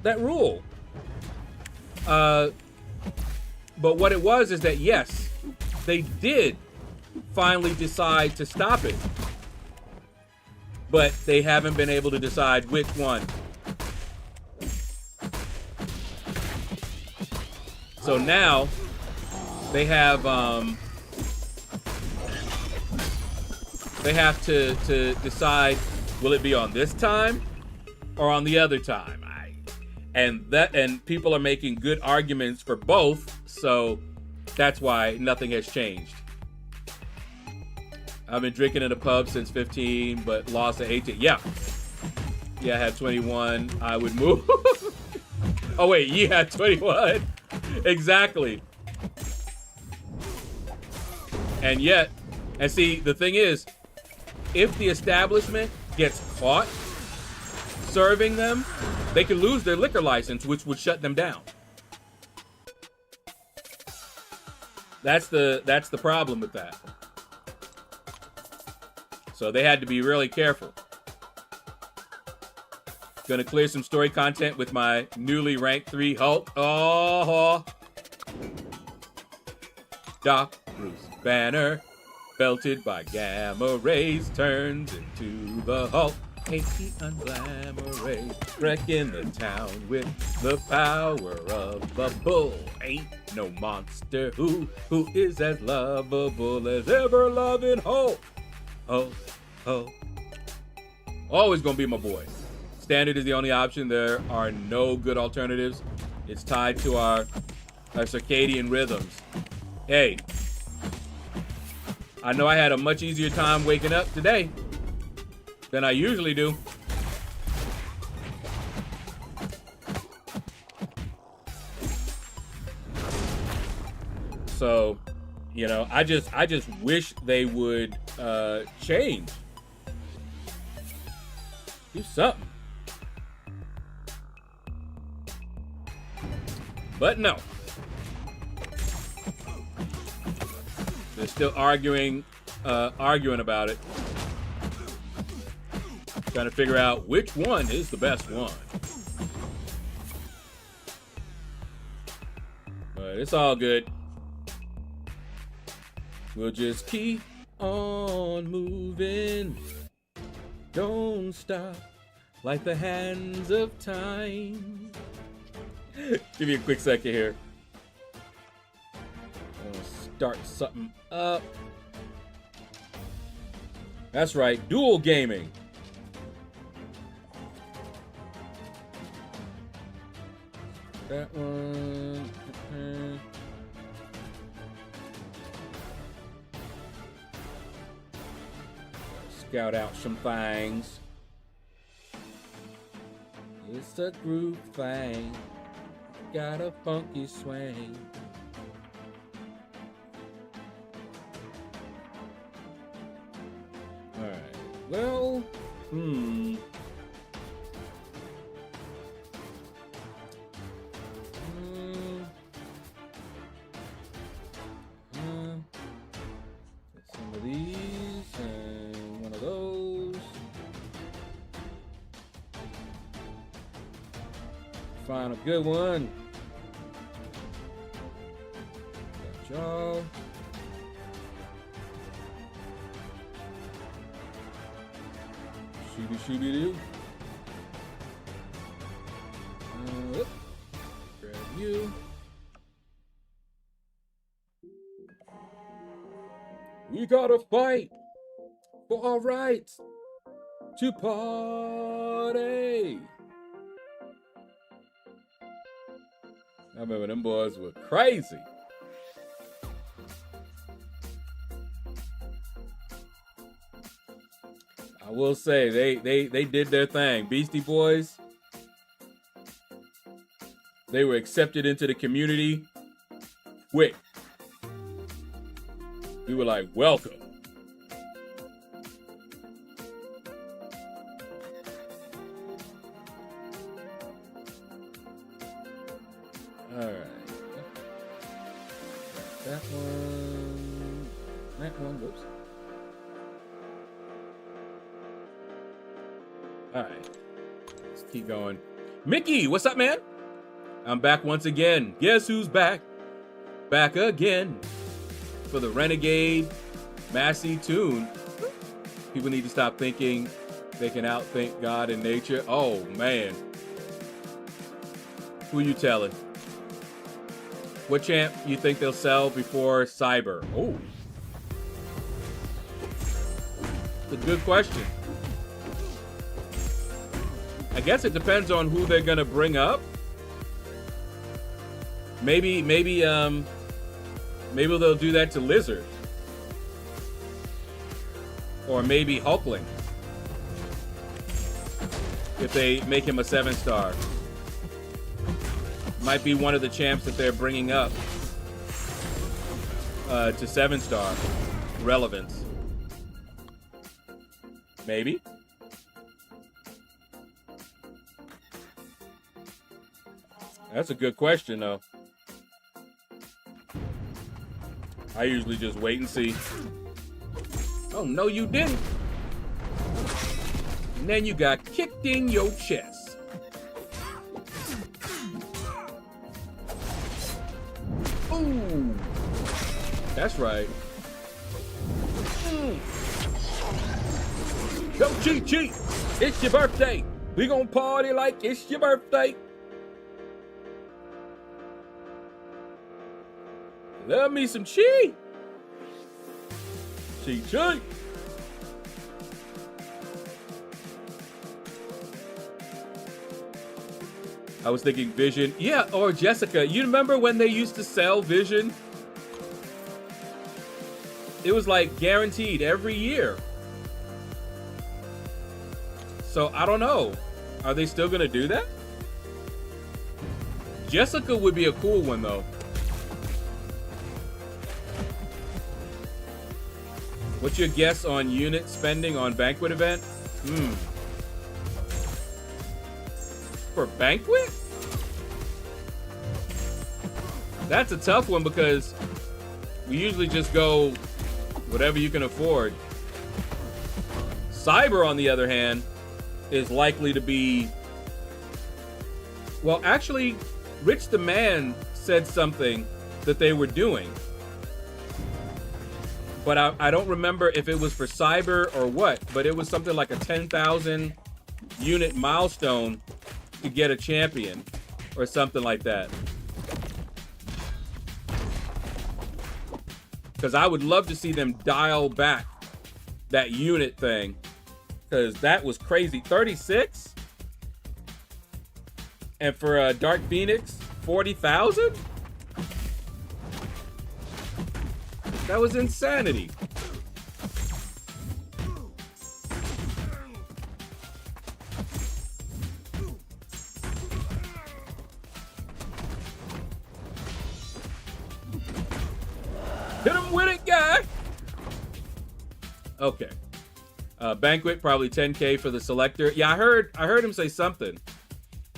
that rule. But what it was is that, yes, they did finally decide to stop it, but they haven't been able to decide which one. So now they have to decide, will it be on this time or on the other time? And people are making good arguments for both, so that's why nothing has changed. I've been drinking in a pub since 15, but lost at 18. Yeah, I had 21. I would move. Oh wait, you had 21. Exactly. And yet, and see, the thing is, if the establishment gets caught serving them, they could lose their liquor license, which would shut them down. That's the problem with that. So they had to be really careful. Gonna clear some story content with my newly ranked 3 Hulk. Oh, Doc Bruce Banner, belted by gamma rays, turns into the Hulk. Ain't he unglamorous, wrecking the town with the power of the bull. Ain't no monster who is as lovable as ever loving Hulk. Hulk. Always gonna be my boy. Standard is the only option. There are no good alternatives. It's tied to our circadian rhythms. Hey, I know I had a much easier time waking up today than I usually do. So, you know, I just wish they would change. Do something. But no. They're still arguing about it. Trying to figure out which one is the best one. But it's all good. We'll just keep on moving. Don't stop like the hands of time. Give me a quick second here. I'll start something up. That's right, dual gaming. That one. Scout out some things. It's a groove thing. Got a funky swing. Alright. Well, some of these and one of those. Find a good one. Got y'all. Shooby doo. Grab you. We gotta fight for our rights to party. I remember them boys were crazy. I will say they did their thing. Beastie Boys, they were accepted into the community quick. We were like, welcome. All right. That one, whoops. All right, let's keep going. Mickey, what's up, man? I'm back once again. Guess who's back? Back again for the Renegade Massey tune. People need to stop thinking they can outthink God and nature. Oh, man. Who you telling? What champ you think they'll sell before Cyber? Oh. It's a good question. I guess it depends on who they're gonna bring up. Maybe they'll do that to Lizard. Or maybe Hulkling. If they make him a 7-star. Might be one of the champs that they're bringing up to 7-star relevance. Maybe. That's a good question, though. I usually just wait and see. Oh, no, you didn't. And then you got kicked in your chest. Ooh. That's right. Come cheat. It's your birthday. We gonna party like it's your birthday. Love me some cheat. Cheat. I was thinking Vision. Yeah, or Jessica. You remember when they used to sell Vision? It was like guaranteed every year. So I don't know. Are they still gonna do that? Jessica would be a cool one though. What's your guess on unit spending on banquet event? For banquet? That's a tough one because we usually just go whatever you can afford. Cyber, on the other hand, is likely to be... Well, actually, Rich the Man said something that they were doing. But I don't remember if it was for Cyber or what, but it was something like a 10,000 unit milestone to get a champion or something like that. Because I would love to see them dial back that unit thing, because that was crazy. 36? And for Dark Phoenix, 40,000? That was insanity. Hit him with it, guy. Okay. Banquet, probably 10K for the selector. Yeah, I heard him say something.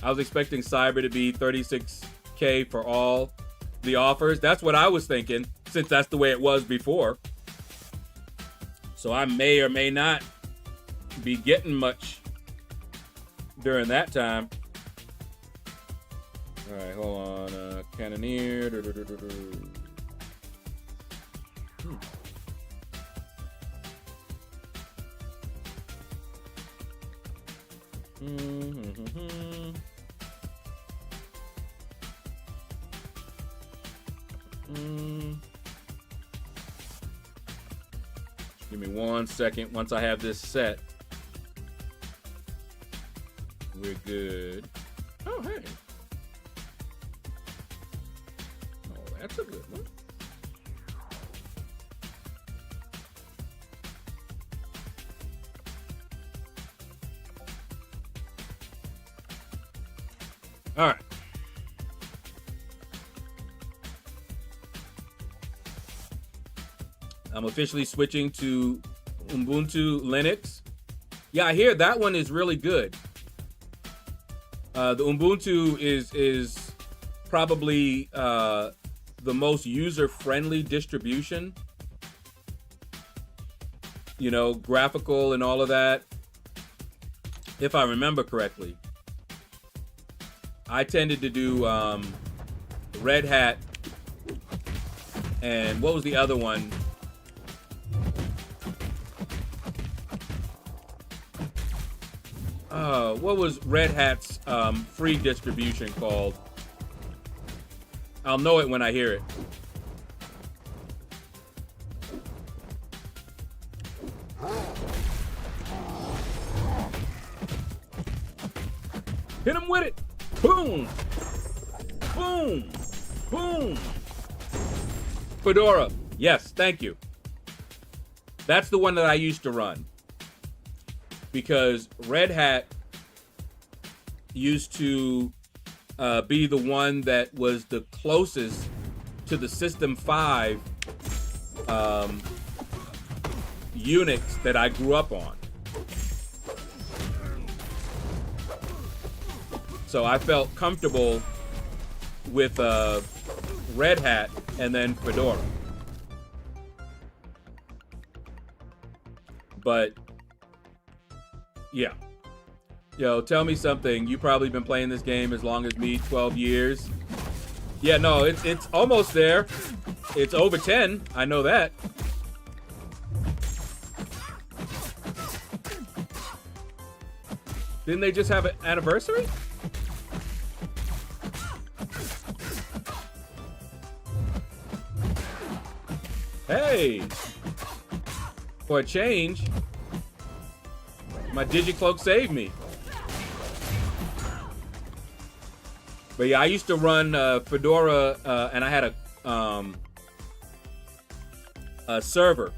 I was expecting Cyber to be 36K for all the offers. That's what I was thinking, since that's the way it was before. So I may or may not be getting much during that time. All right, hold on. Cannoneer. Give me 1 second. Once I have this set, we're good. Oh, hey. Oh, that's a good one. All right. I'm officially switching to Ubuntu Linux. Yeah, I hear that one is really good. The Ubuntu is probably the most user-friendly distribution. You know, graphical and all of that. If I remember correctly. I tended to do Red Hat, and what was the other one? What was Red Hat's free distribution called? I'll know it when I hear it. Hit him with it! Boom! Boom! Boom! Fedora. Yes, thank you. That's the one that I used to run. Because Red Hat used to be the one that was the closest to the System 5 Unix that I grew up on. So I felt comfortable with Red Hat and then Fedora. But yeah. Yo, tell me something. You probably been playing this game as long as me, 12 years. Yeah, no, it's almost there. It's over 10. I know that. Didn't they just have an anniversary? Hey, for a change, my DigiCloak saved me. But yeah, I used to run Fedora, and I had a server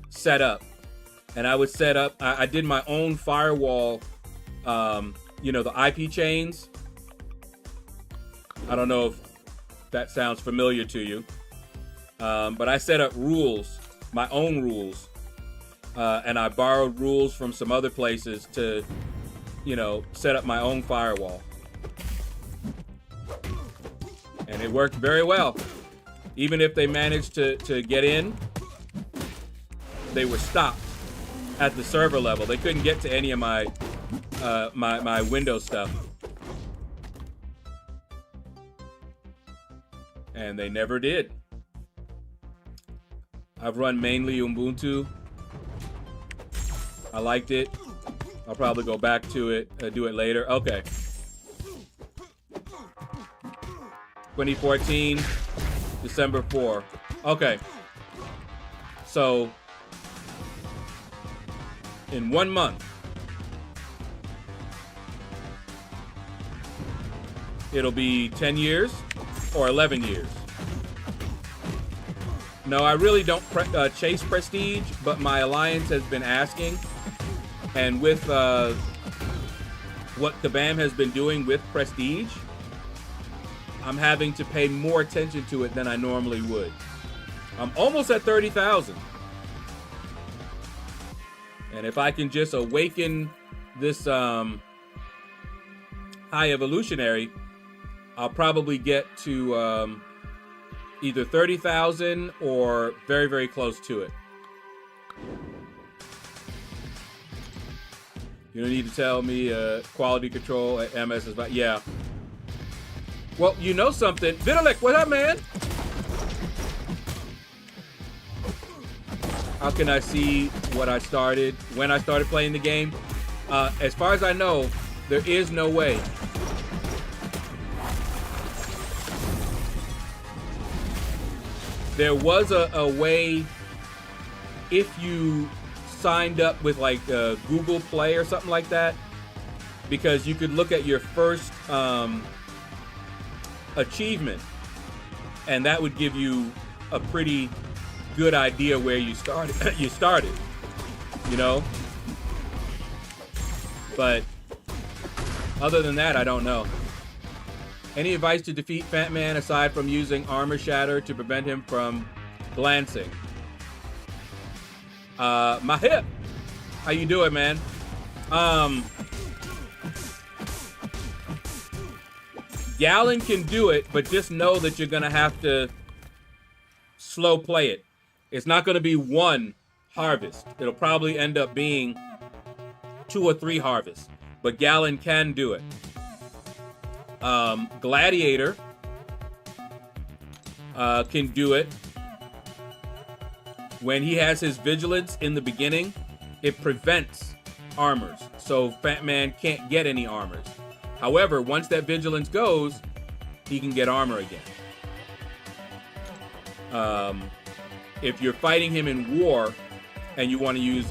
set up, and I would set up. I did my own firewall. You know, the IP chains. I don't know if that sounds familiar to you. But I set up rules, my own rules, and I borrowed rules from some other places to, you know, set up my own firewall. And it worked very well. Even if they managed to get in, they were stopped at the server level. They couldn't get to any of my my Windows stuff. And they never did. I've run mainly Ubuntu. I liked it. I'll probably go back to it, do it later. Okay. 2014, December 4. Okay. So, in 1 month, it'll be 10 years or 11 years. No, I really don't chase prestige, but my alliance has been asking. And with what Kabam has been doing with prestige, I'm having to pay more attention to it than I normally would. I'm almost at 30,000. And if I can just awaken this high evolutionary, I'll probably get to either 30,000 or very, very close to it. You don't need to tell me quality control at MS is about, yeah. Well, you know something. Vitalik, what up, man? How can I see what I started, when I started playing the game? As far as I know, there is no way. There was a way if you signed up with like Google Play or something like that, because you could look at your first achievement, and that would give you a pretty good idea where you started. You know. But other than that, I don't know. Any advice to defeat Fat Man aside from using Armor Shatter to prevent him from glancing? My hip. How you doing, man? Gallon can do it, but just know that you're gonna have to slow play it. It's not gonna be one harvest. It'll probably end up being 2 or 3 harvests, but Gallon can do it. Gladiator can do it. When he has his vigilance in the beginning, it prevents armors, so Fat Man can't get any armors. However, once that vigilance goes, he can get armor again. If you're fighting him in war and you want to use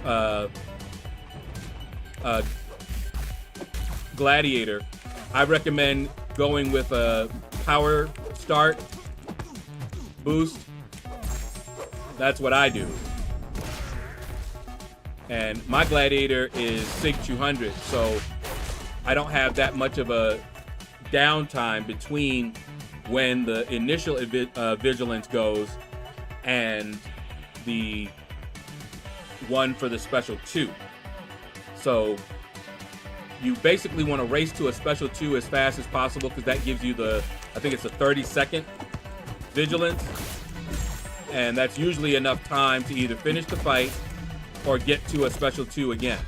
Gladiator, I recommend going with a power start boost. That's what I do. And my Gladiator is SIG 200, so I don't have that much of a downtime between when the initial vigilance goes and the one for the special 2. So you basically want to race to a special 2 as fast as possible, because that gives you I think it's a 30-second vigilance. And that's usually enough time to either finish the fight or get to a special 2 again.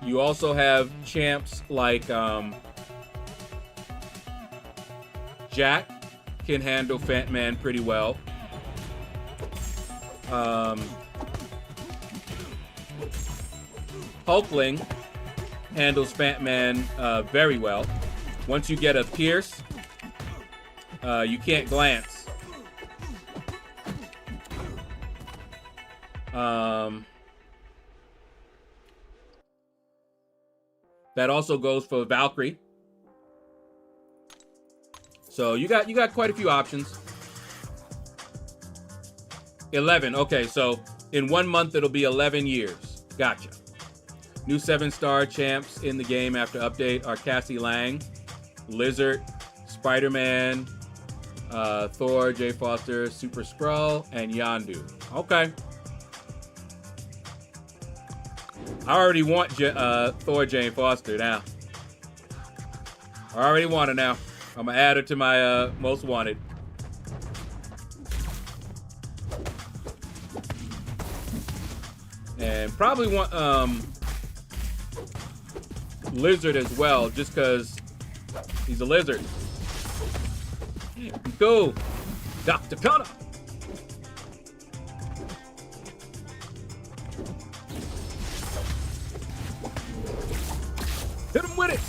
You also have champs like Jack can handle Fat Man pretty well. Hulkling handles Fat Man very well. Once you get a pierce, you can't glance. That also goes for Valkyrie. So you got quite a few options. 11. Okay, so in 1 month it'll be 11 years. Gotcha. New 7-star champs in the game after update are Cassie Lang, Lizard, Spider-Man, Thor, Jay Foster, Super Skrull, and Yondu. Okay. I already want Thor, Jane Foster now. I already want her now. I'm gonna add her to my most wanted. And probably want Lizard as well, just because he's a lizard. Go, Dr. Connor. Hit him with it.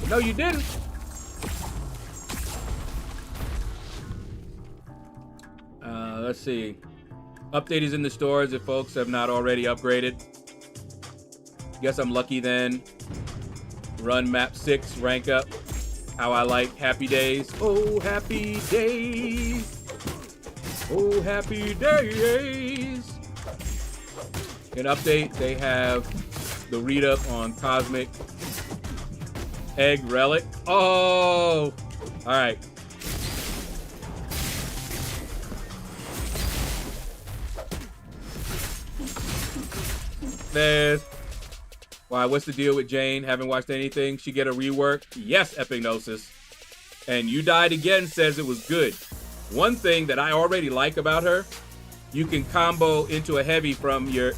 No, you didn't. Let's see. Update is in the stores if folks have not already upgraded. Guess I'm lucky then. Run map 6, rank up. How I like Happy Days. Oh, happy days. Oh, happy days. In update, they have the read up on Cosmic Egg Relic. Oh, all right. There's why. What's the deal with Jane? Haven't watched anything. She get a rework? Yes, Epignosis. And You Died Again says it was good. One thing that I already like about her, you can combo into a heavy from your,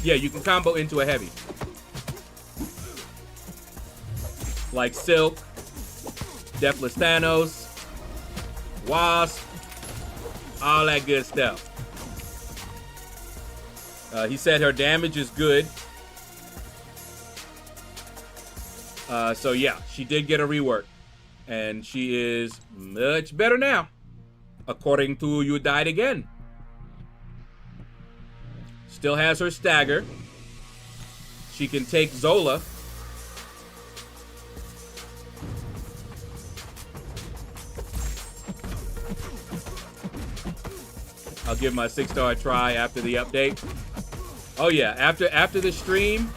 yeah, you can combo into a heavy. Like Silk, Deathless Thanos, Wasp, all that good stuff. He said her damage is good. So yeah, she did get a rework. And she is much better now, according to You Died Again. Still has her stagger. She can take Zola. I'll give my 6-star a try after the update. Oh yeah, after the stream,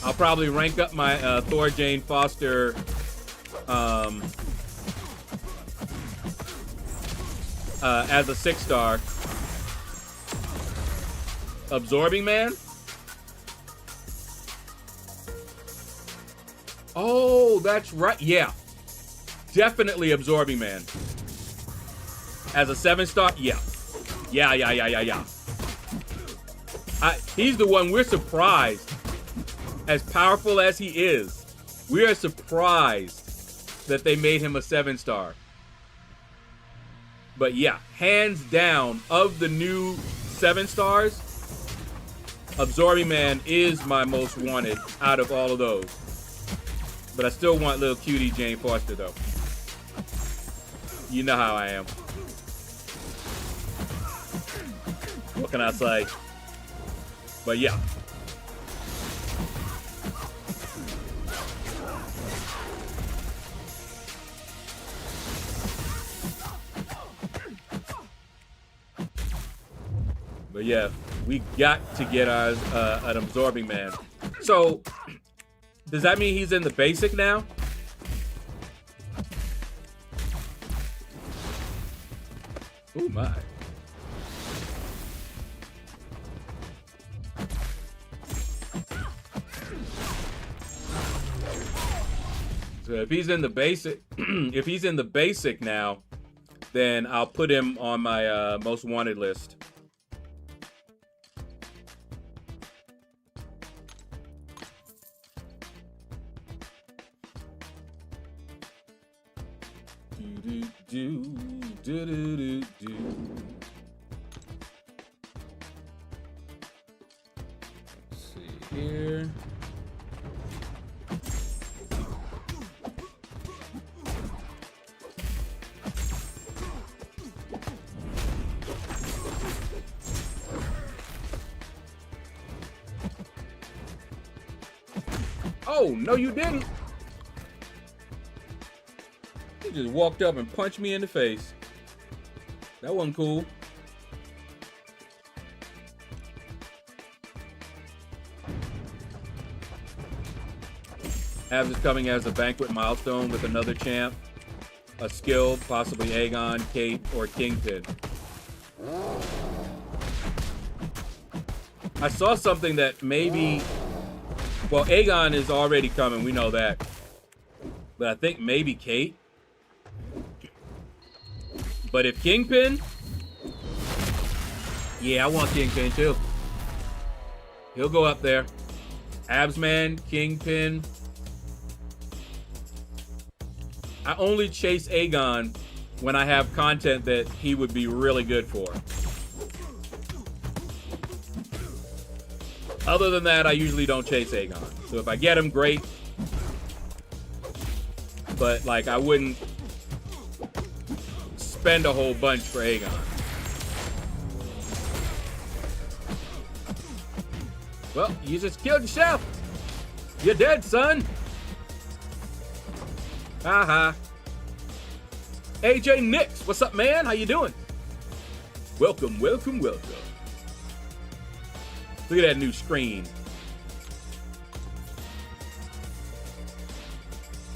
I'll probably rank up my Thor Jane Foster as a 6-star. Absorbing Man? Oh, that's right. Yeah. Definitely Absorbing Man. As a 7-star? Yeah. Yeah. He's the one we're surprised. As powerful as he is, we are surprised that they made him a 7-star. But yeah, hands down, of the new 7-stars, Absorbing Man is my most wanted out of all of those. But I still want little cutie Jane Foster, though. You know how I am. What can I say? But yeah. But yeah, we got to get ours an Absorbing Man. So, does that mean he's in the basic now? Oh my. So if he's in the basic, if he's in the basic now, then I'll put him on my most wanted list. Let's see here. Oh, no you didn't. He just walked up and punched me in the face. That wasn't cool. Azz is coming as a banquet milestone with another champ, a skill, possibly Aegon, Kate, or Kingpin. I saw something that maybe, well, Aegon is already coming, we know that. But I think maybe Kate. But if Kingpin, yeah, I want Kingpin too. He'll go up there. Absman, Kingpin. I only chase Aegon when I have content that he would be really good for. Other than that, I usually don't chase Aegon. So if I get him, great. But like, I wouldn't spend a whole bunch for Aegon. Well, you just killed yourself. You're dead, son. Haha. AJ Nix, what's up, man? How you doing? Welcome, welcome, welcome. Look at that new screen.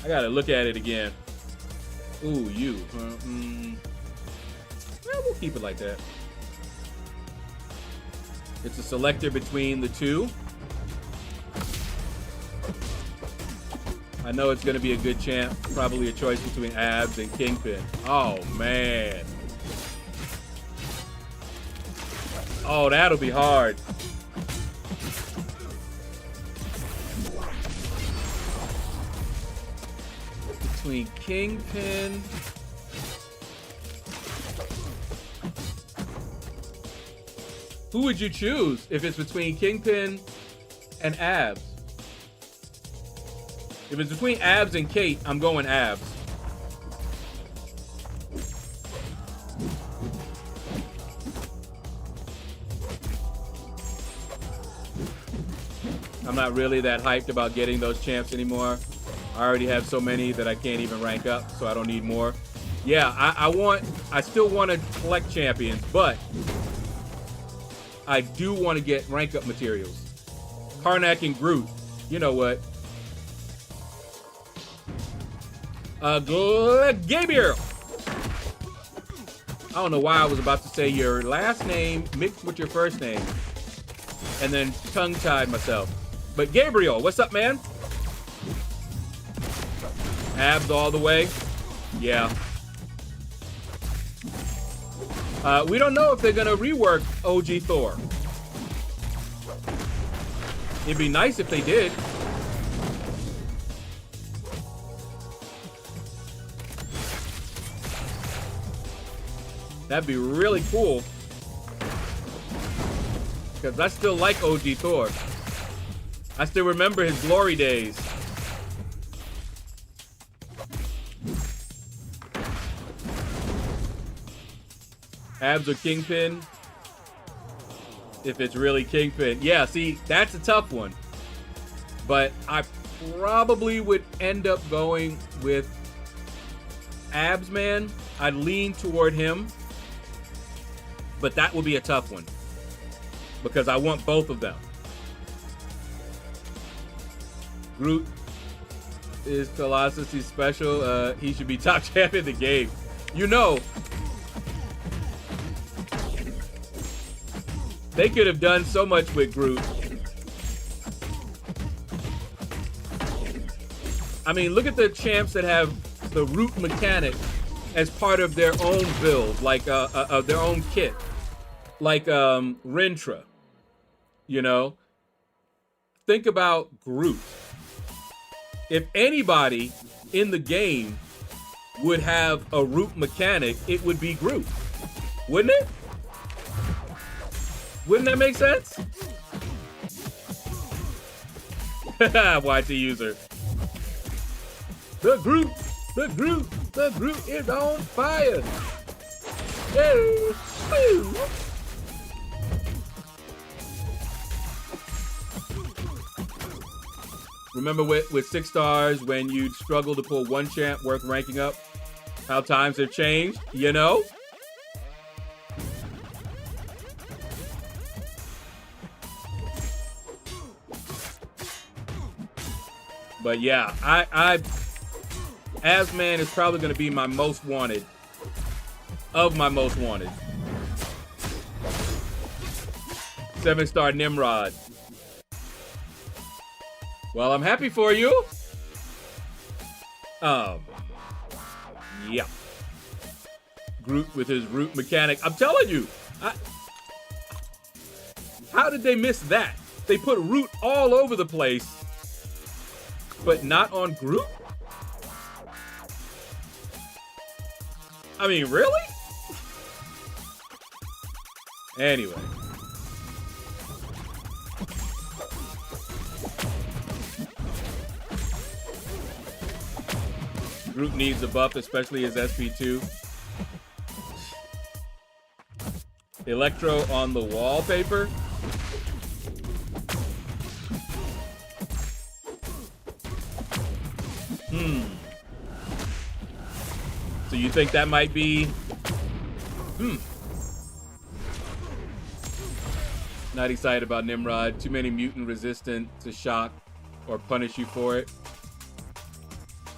I gotta look at it again. Ooh, you. Well, we'll keep it like that. It's a selector between the two. I know it's going to be a good champ. Probably a choice between Abs and Kingpin. Oh, man. Oh, that'll be hard. Between Kingpin... Who would you choose if it's between Kingpin and Abs? If it's between Abs and Kate, I'm going Abs. I'm not really that hyped about getting those champs anymore. I already have so many that I can't even rank up, so I don't need more. Yeah, I still want to collect champions, but I do want to get rank up materials. Karnak and Groot. You know what? Gabriel. I don't know why I was about to say your last name mixed with your first name and then tongue-tied myself. But Gabriel, what's up, man? Abs all the way. Yeah. We don't know if they're gonna rework OG Thor. It'd be nice if they did. That'd be really cool. Because I still like OG Thor. I still remember his glory days. Abs or Kingpin? If it's really Kingpin. Yeah, see, that's a tough one. But I probably would end up going with Abs, man. I'd lean toward him. But that would be a tough one. Because I want both of them. Groot is Colossus. He's special. He should be top champ in the game. You know, they could have done so much with Groot. I mean, look at the champs that have the root mechanic as part of their own build, like their own kit, like Rentra. You know, think about Groot. If anybody in the game would have a root mechanic, it would be Groot, wouldn't it? Wouldn't that make sense? YT user. The Groot is on fire. Remember with 6 stars when you'd struggle to pull one champ worth ranking up? How times have changed, you know? But yeah, Azman is probably going to be my most wanted of my most wanted. 7-star Nimrod. Well, I'm happy for you. Yeah. Groot with his root mechanic. I'm telling you, how did they miss that? They put root all over the place, but not on Groot? I mean, really? Anyway. Groot needs a buff, especially his SP2. Electro on the wallpaper. So you think that might be... Not excited about Nimrod. Too many mutant resistant to shock or punish you for it.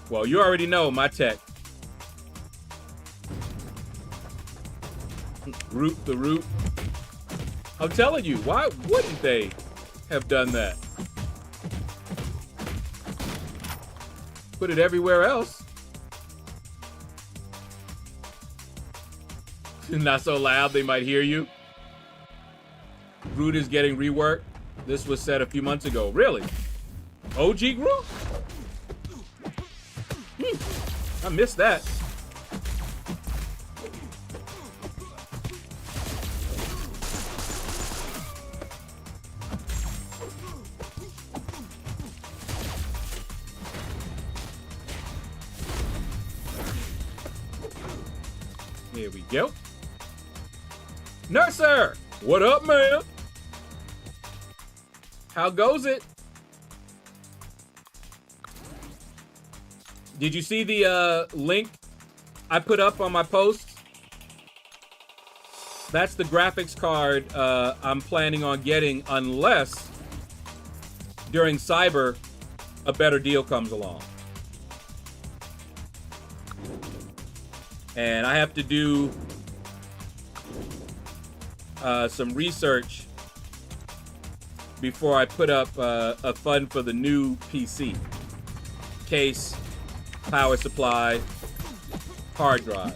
Well, you already know my tech. Root the root. I'm telling you, why wouldn't they have done that? Put it everywhere else. Not so loud they might hear you. Groot is getting reworked. This was said a few months ago. Really? OG Groot? I missed that. Here we go. Nurser! What up, man? How goes it? Did you see the link I put up on my post? That's the graphics card I'm planning on getting unless during Cyber a better deal comes along. And I have to do some research before I put up a fund for the new PC. Case, power supply, hard drive.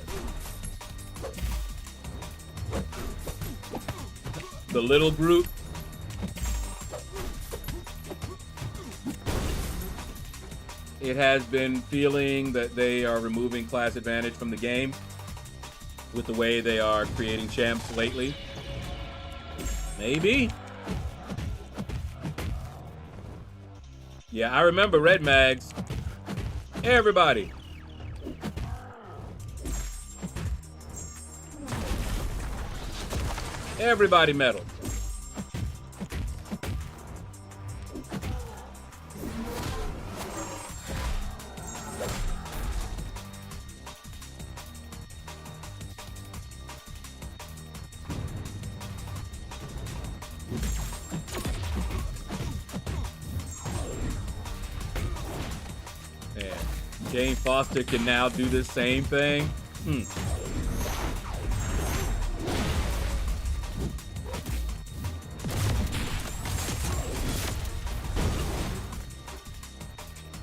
The little group. It has been feeling that they are removing class advantage from the game with the way they are creating champs lately. Maybe. Yeah, I remember Red Mags. Everybody. Everybody medaled. Jane Foster can now do the same thing.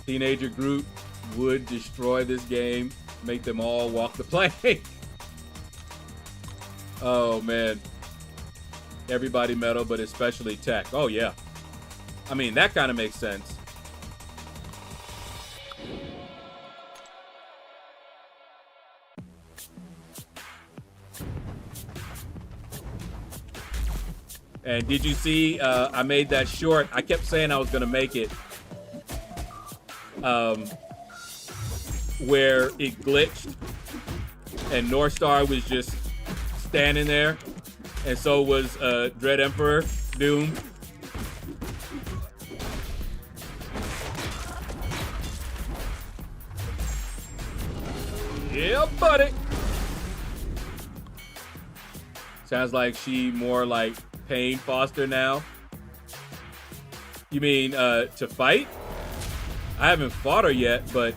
Teenager Groot would destroy this game, make them all walk the plank. Oh man. Everybody metal, but especially tech. Oh yeah. I mean, that kind of makes sense. And did you see, I made that short. I kept saying I was going to make it. Where it glitched. And North Star was just standing there. And so was Dread Emperor, Doom. Yeah, buddy. Sounds like she more like Pain Foster now. You mean to fight? I haven't fought her yet, but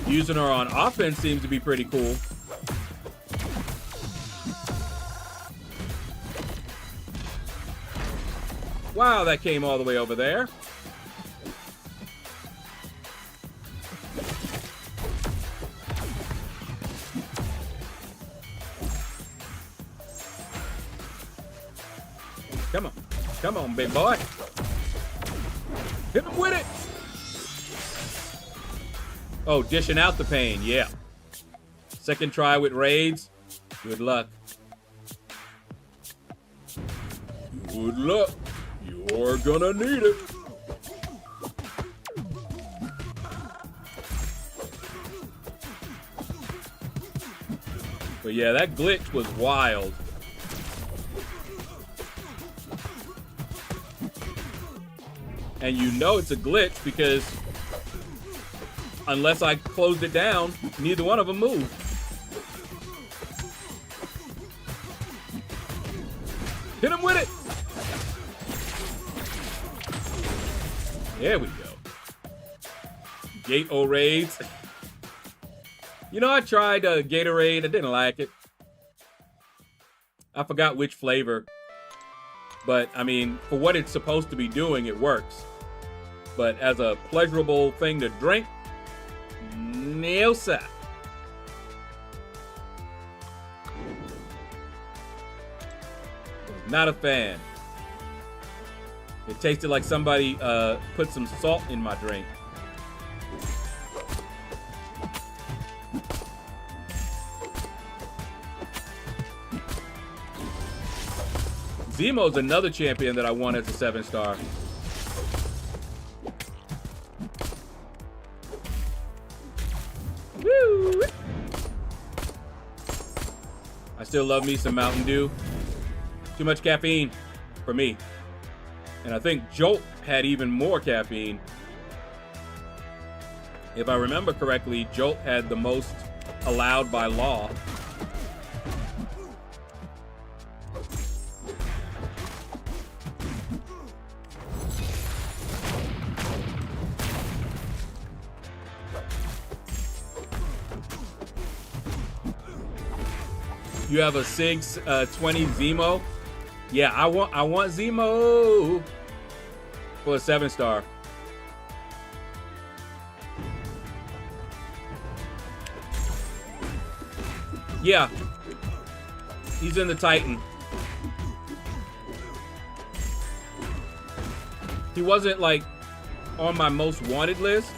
using her on offense seems to be pretty cool. Wow, that came all the way over there. Come on. Come on, big boy. Hit him with it. Oh, dishing out the pain. Yeah. Second try with raids. Good luck. Good luck. You're gonna need it. But yeah, that glitch was wild. And you know it's a glitch because unless I closed it down, neither one of them moved. Hit him with it. There we go. Gatorades. You know, I tried Gatorade. I didn't like it. I forgot which flavor. But, I mean, for what it's supposed to be doing, it works. But as a pleasurable thing to drink, no sir. Not a fan. It tasted like somebody put some salt in my drink. Zemo's another champion that I want as a 7-star. Woo! I still love me some Mountain Dew. Too much caffeine for me. And I think Jolt had even more caffeine. If I remember correctly, Jolt had the most allowed by law. You have a 620 Zemo? Yeah, I want Zemo for a 7-star. Yeah. He's in the Titan. He wasn't like on my most wanted list,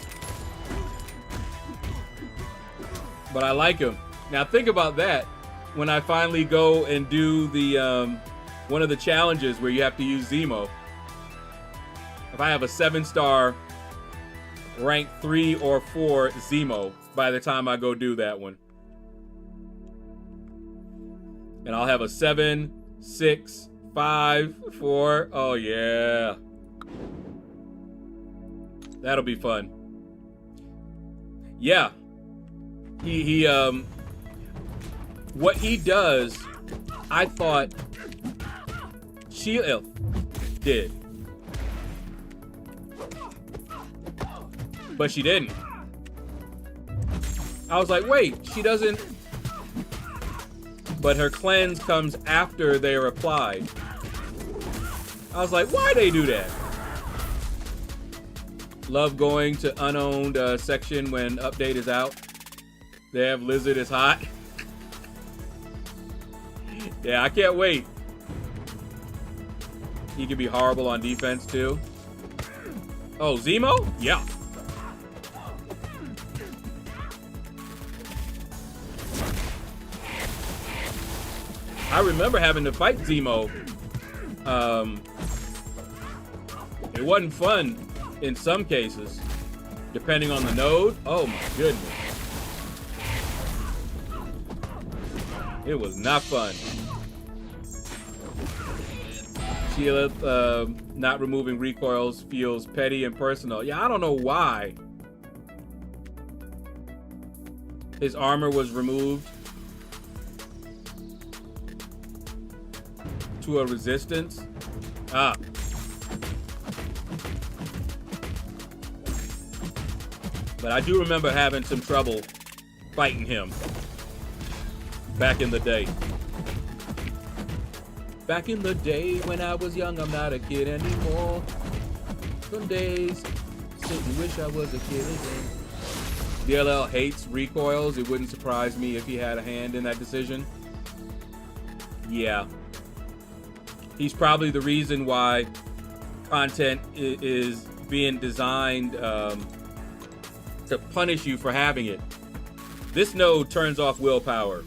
but I like him. Now think about that. When I finally go and do the one of the challenges where you have to use Zemo. If I have a 7-star rank 3 or 4 Zemo by the time I go do that one. And I'll have a 7, 6, 5, 4. Oh yeah. That'll be fun. Yeah. He what he does, I thought Sheila did. But she didn't. I was like, wait, she doesn't. But her cleanse comes after they are applied. I was like, why they do that? Love going to unowned section when update is out. They have Lizard is hot. Yeah, I can't wait. He can be horrible on defense too. Oh, Zemo? Yeah. I remember having to fight Zemo. It wasn't fun in some cases, depending on the node. Oh my goodness. It was not fun. Sheila, not removing recoils feels petty and personal. Yeah, I don't know why. His armor was removed to a resistance. Ah. But I do remember having some trouble fighting him back in the day. Back in the day when I was young, I'm not a kid anymore. Some days, sit and wish I was a kid again. DLL hates recoils. It wouldn't surprise me if he had a hand in that decision. Yeah. He's probably the reason why content is being designed to punish you for having it. This node turns off willpower.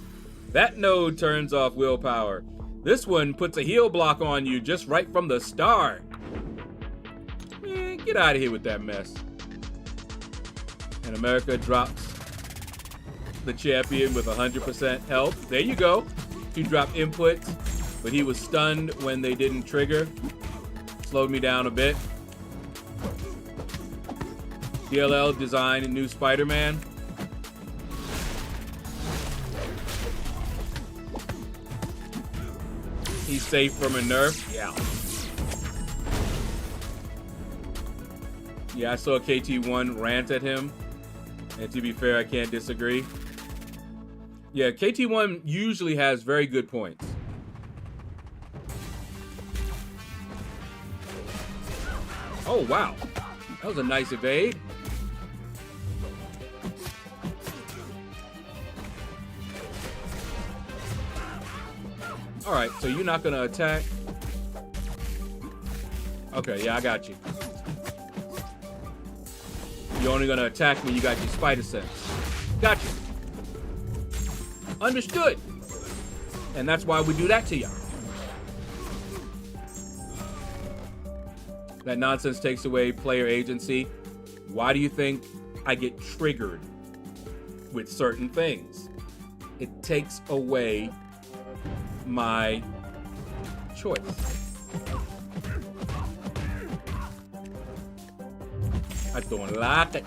That node turns off willpower. This one puts a heal block on you just right from the start. Man, get out of here with that mess. And America drops the champion with 100% health. There you go. He dropped inputs, but he was stunned when they didn't trigger. Slowed me down a bit. DLL designed a new Spider-Man. He's safe from a nerf. Yeah. Yeah, I saw KT1 rant at him. And to be fair, I can't disagree. Yeah, KT1 usually has very good points. Oh, wow. That was a nice evade. All right, so you're not going to attack. Okay, yeah, I got you. You're only going to attack when you got your spider sense. Got you. Understood. And that's why we do that to y'all. That nonsense takes away player agency. Why do you think I get triggered with certain things? It takes away my choice. I don't like it.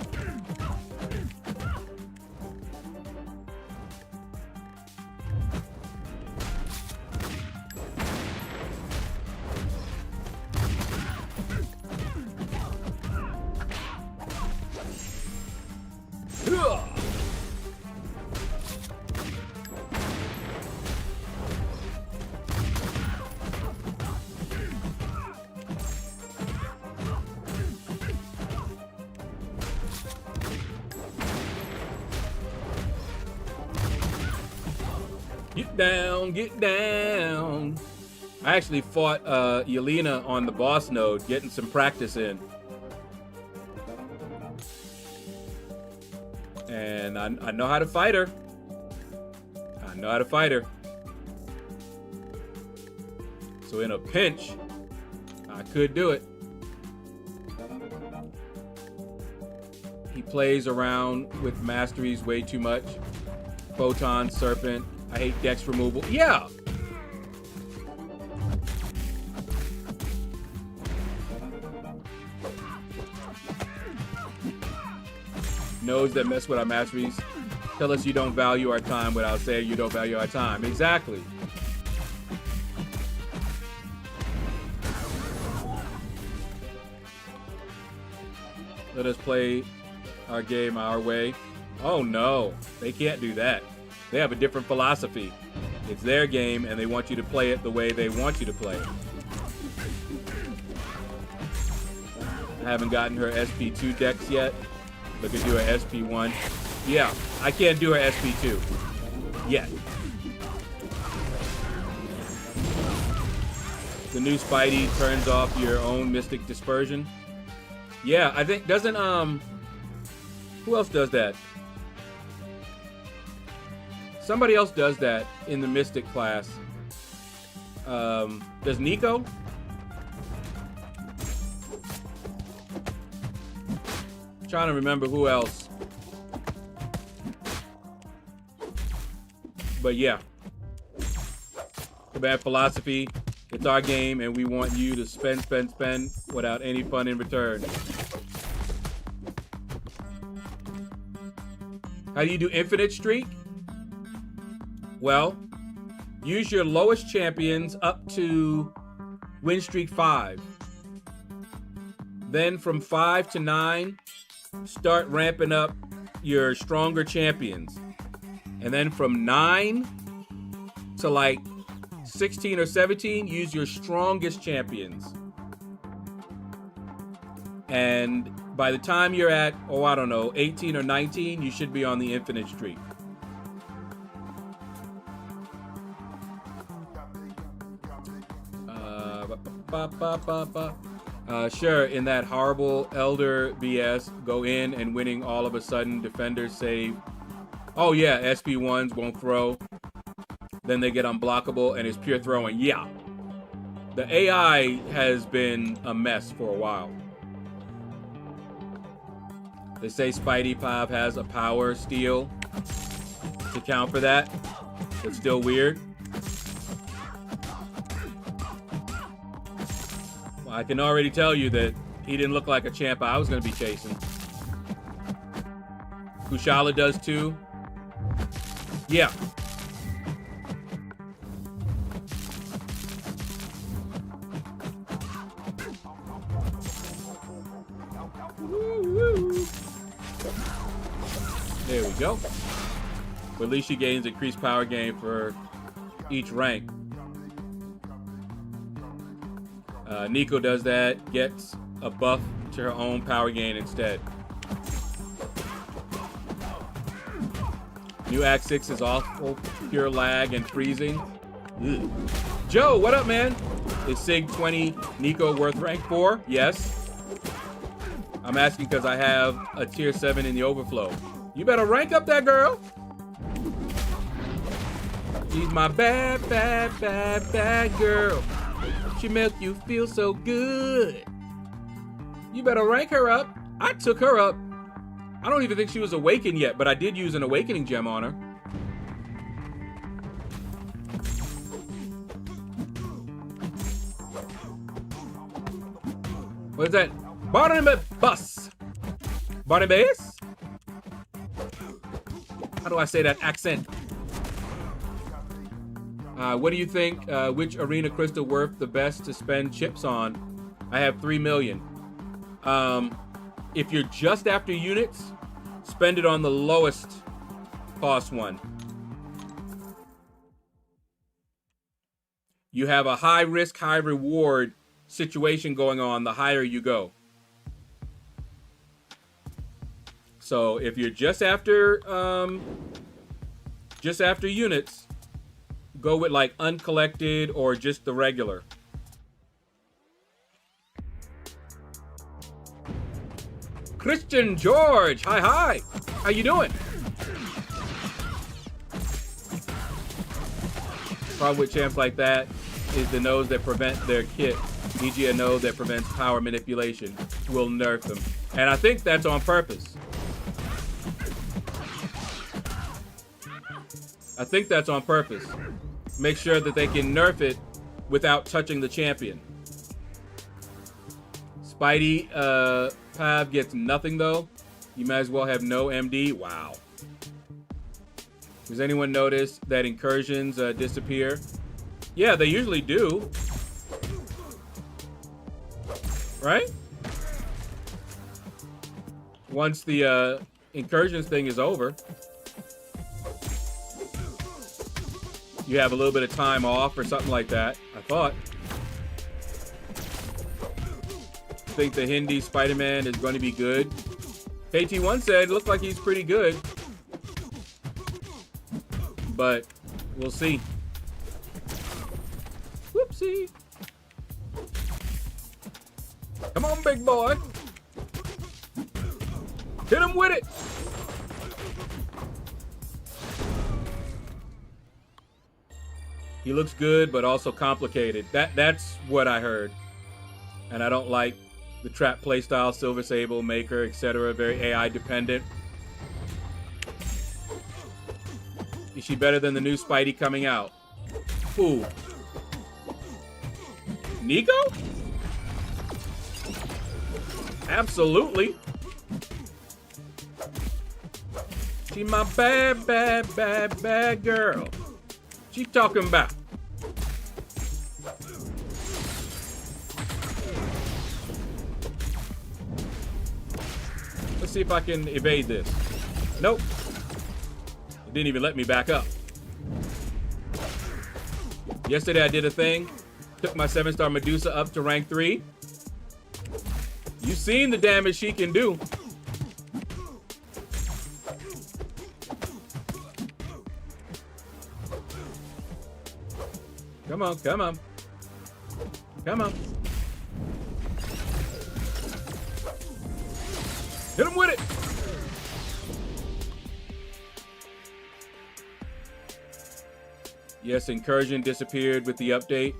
Get down, get down. I actually fought Yelena on the boss node, getting some practice in. And I know how to fight her. I know how to fight her. So in a pinch, I could do it. He plays around with masteries way too much. Photon, Serpent. I hate dex removal. Yeah. Nodes that mess with our masteries tell us you don't value our time without saying you don't value our time. Exactly. Let us play our game our way. Oh no, they can't do that. They have a different philosophy. It's their game and they want you to play it the way they want you to play it. I haven't gotten her SP2 decks yet. Look at do her SP1. Yeah, I can't do her SP2 yet. The new Spidey turns off your own Mystic Dispersion. Yeah, I think doesn't who else does that? Somebody else does that in the Mystic class. Does Nico? I'm trying to remember who else. But yeah. The bad philosophy. It's our game and we want you to spend without any fun in return. How do you do infinite streak? Well, use your lowest champions up to win streak 5. Then from 5 to 9, start ramping up your stronger champions. And then from 9 to like 16 or 17, use your strongest champions. And by the time you're at, oh, I don't know, 18 or 19, you should be on the infinite streak. Sure, in that horrible Elder BS, go in and winning all of a sudden, defenders save. Oh yeah, SP1s won't throw. Then they get unblockable and it's pure throwing. Yeah. The AI has been a mess for a while. They say Spidey Pop has a power steal to count for that. It's still weird. Well, I can already tell you that he didn't look like a champ I was going to be chasing. Kushala does too. Yeah. go. But at least she gains increased power gain for each rank. Nico does that, gets a buff to her own power gain instead. New Act 6 is awful, pure lag and freezing. Ugh. Joe, what up, man? Is Sig 20 Nico worth rank 4? Yes. I'm asking because I have a tier 7 in the overflow. You better rank up that girl. She's my bad, bad, bad, bad girl. She make you feel so good. You better rank her up. I took her up. I don't even think she was awakened yet, but I did use an awakening gem on her. What is that? Barnabas. Barnabas? How do I say that accent? What do you think? Which arena crystal worth the best to spend chips on? I have 3 million. If you're just after units, spend it on the lowest cost one. You have a high risk, high reward situation going on the higher you go. So if you're just after units, go with like uncollected or just the regular. Christian George, hi. How you doing? Problem with champs like that is the nodes that prevent their kit, e.g. a node that prevents power manipulation, will nerf them. And I think that's on purpose. I think that's on purpose. Make sure that they can nerf it without touching the champion. Spidey Pav gets nothing though. You might as well have no MD. Wow. Does anyone notice that incursions disappear? Yeah, they usually do. Right? Once the incursions thing is over. You have a little bit of time off or something like that, I thought. I think the Hindi Spider-Man is going to be good. KT1 said, looks like he's pretty good. But we'll see. Whoopsie. Come on, big boy. Hit him with it. He looks good, but also complicated. That's what I heard. And I don't like the trap playstyle, Silver Sable, Maker, etc. Very AI dependent. Is she better than the new Spidey coming out? Ooh. Nico? Absolutely. She my bad, bad, bad, bad girl. She talking about. Let's see if I can evade this. Nope. It didn't even let me back up. Yesterday I did a thing. Took my 7-star Medusa up to rank 3. You seen the damage she can do. Come on, come on. Come on. Hit him with it. Yes, incursion disappeared with the update.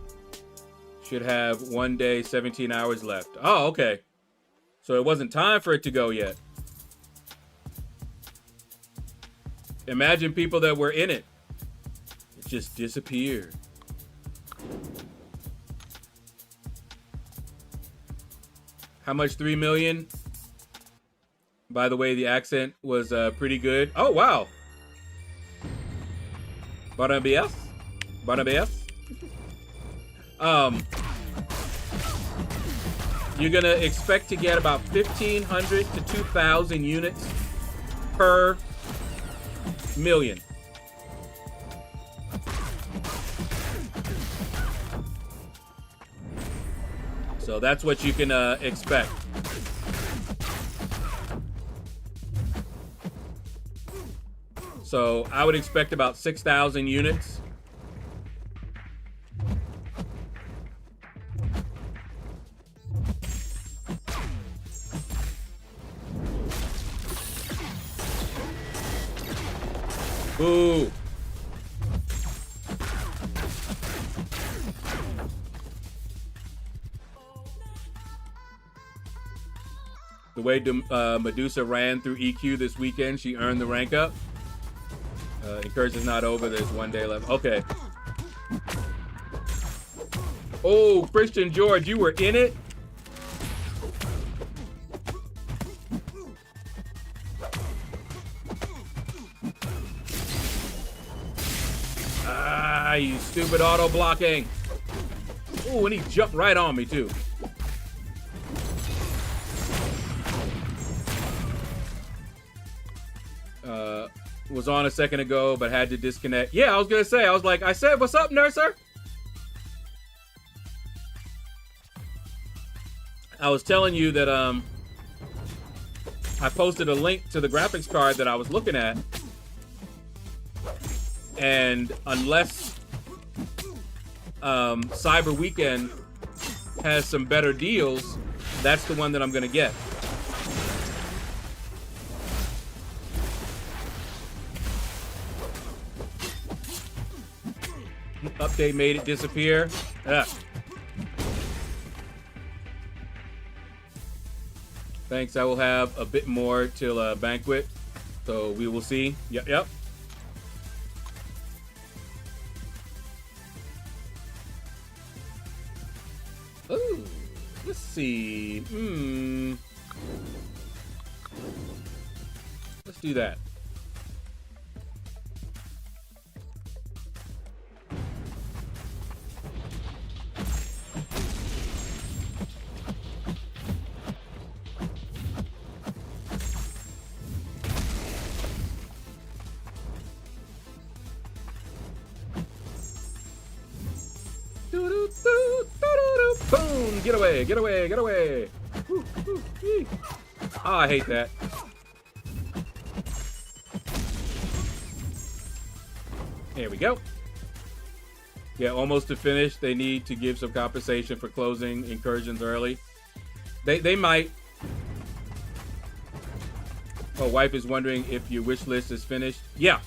Should have 1 day, 17 hours left. Oh, okay. So it wasn't time for it to go yet. Imagine people that were in it. It just disappeared. How much? 3 million? By the way, the accent was pretty good. Oh, wow. Barnabas? Barnabas? You're gonna expect to get about 1,500 to 2,000 units per million. So that's what you can expect. So I would expect about 6,000 units. Ooh. The way Medusa ran through EQ this weekend, she earned the rank up. Incursion's not over. There's 1 day left. Okay. Oh, Christian George, you were in it? Ah, you stupid auto blocking. Oh, and he jumped right on me too. Was on a second ago, but had to disconnect. Yeah, I was gonna say, I said, what's up, Nurser? I was telling you that I posted a link to the graphics card that I was looking at, and unless Cyber Weekend has some better deals, that's the one that I'm gonna get. Update made it disappear. Ah. Thanks. I will have a bit more till banquet, so we will see. Yep. Ooh, let's see. Let's do that. Boom! Get away! Get away! Get away! Oh, I hate that. There we go. Yeah, almost to finish. They need to give some compensation for closing incursions early. They might. Oh, wife is wondering if your wish list is finished. Yeah.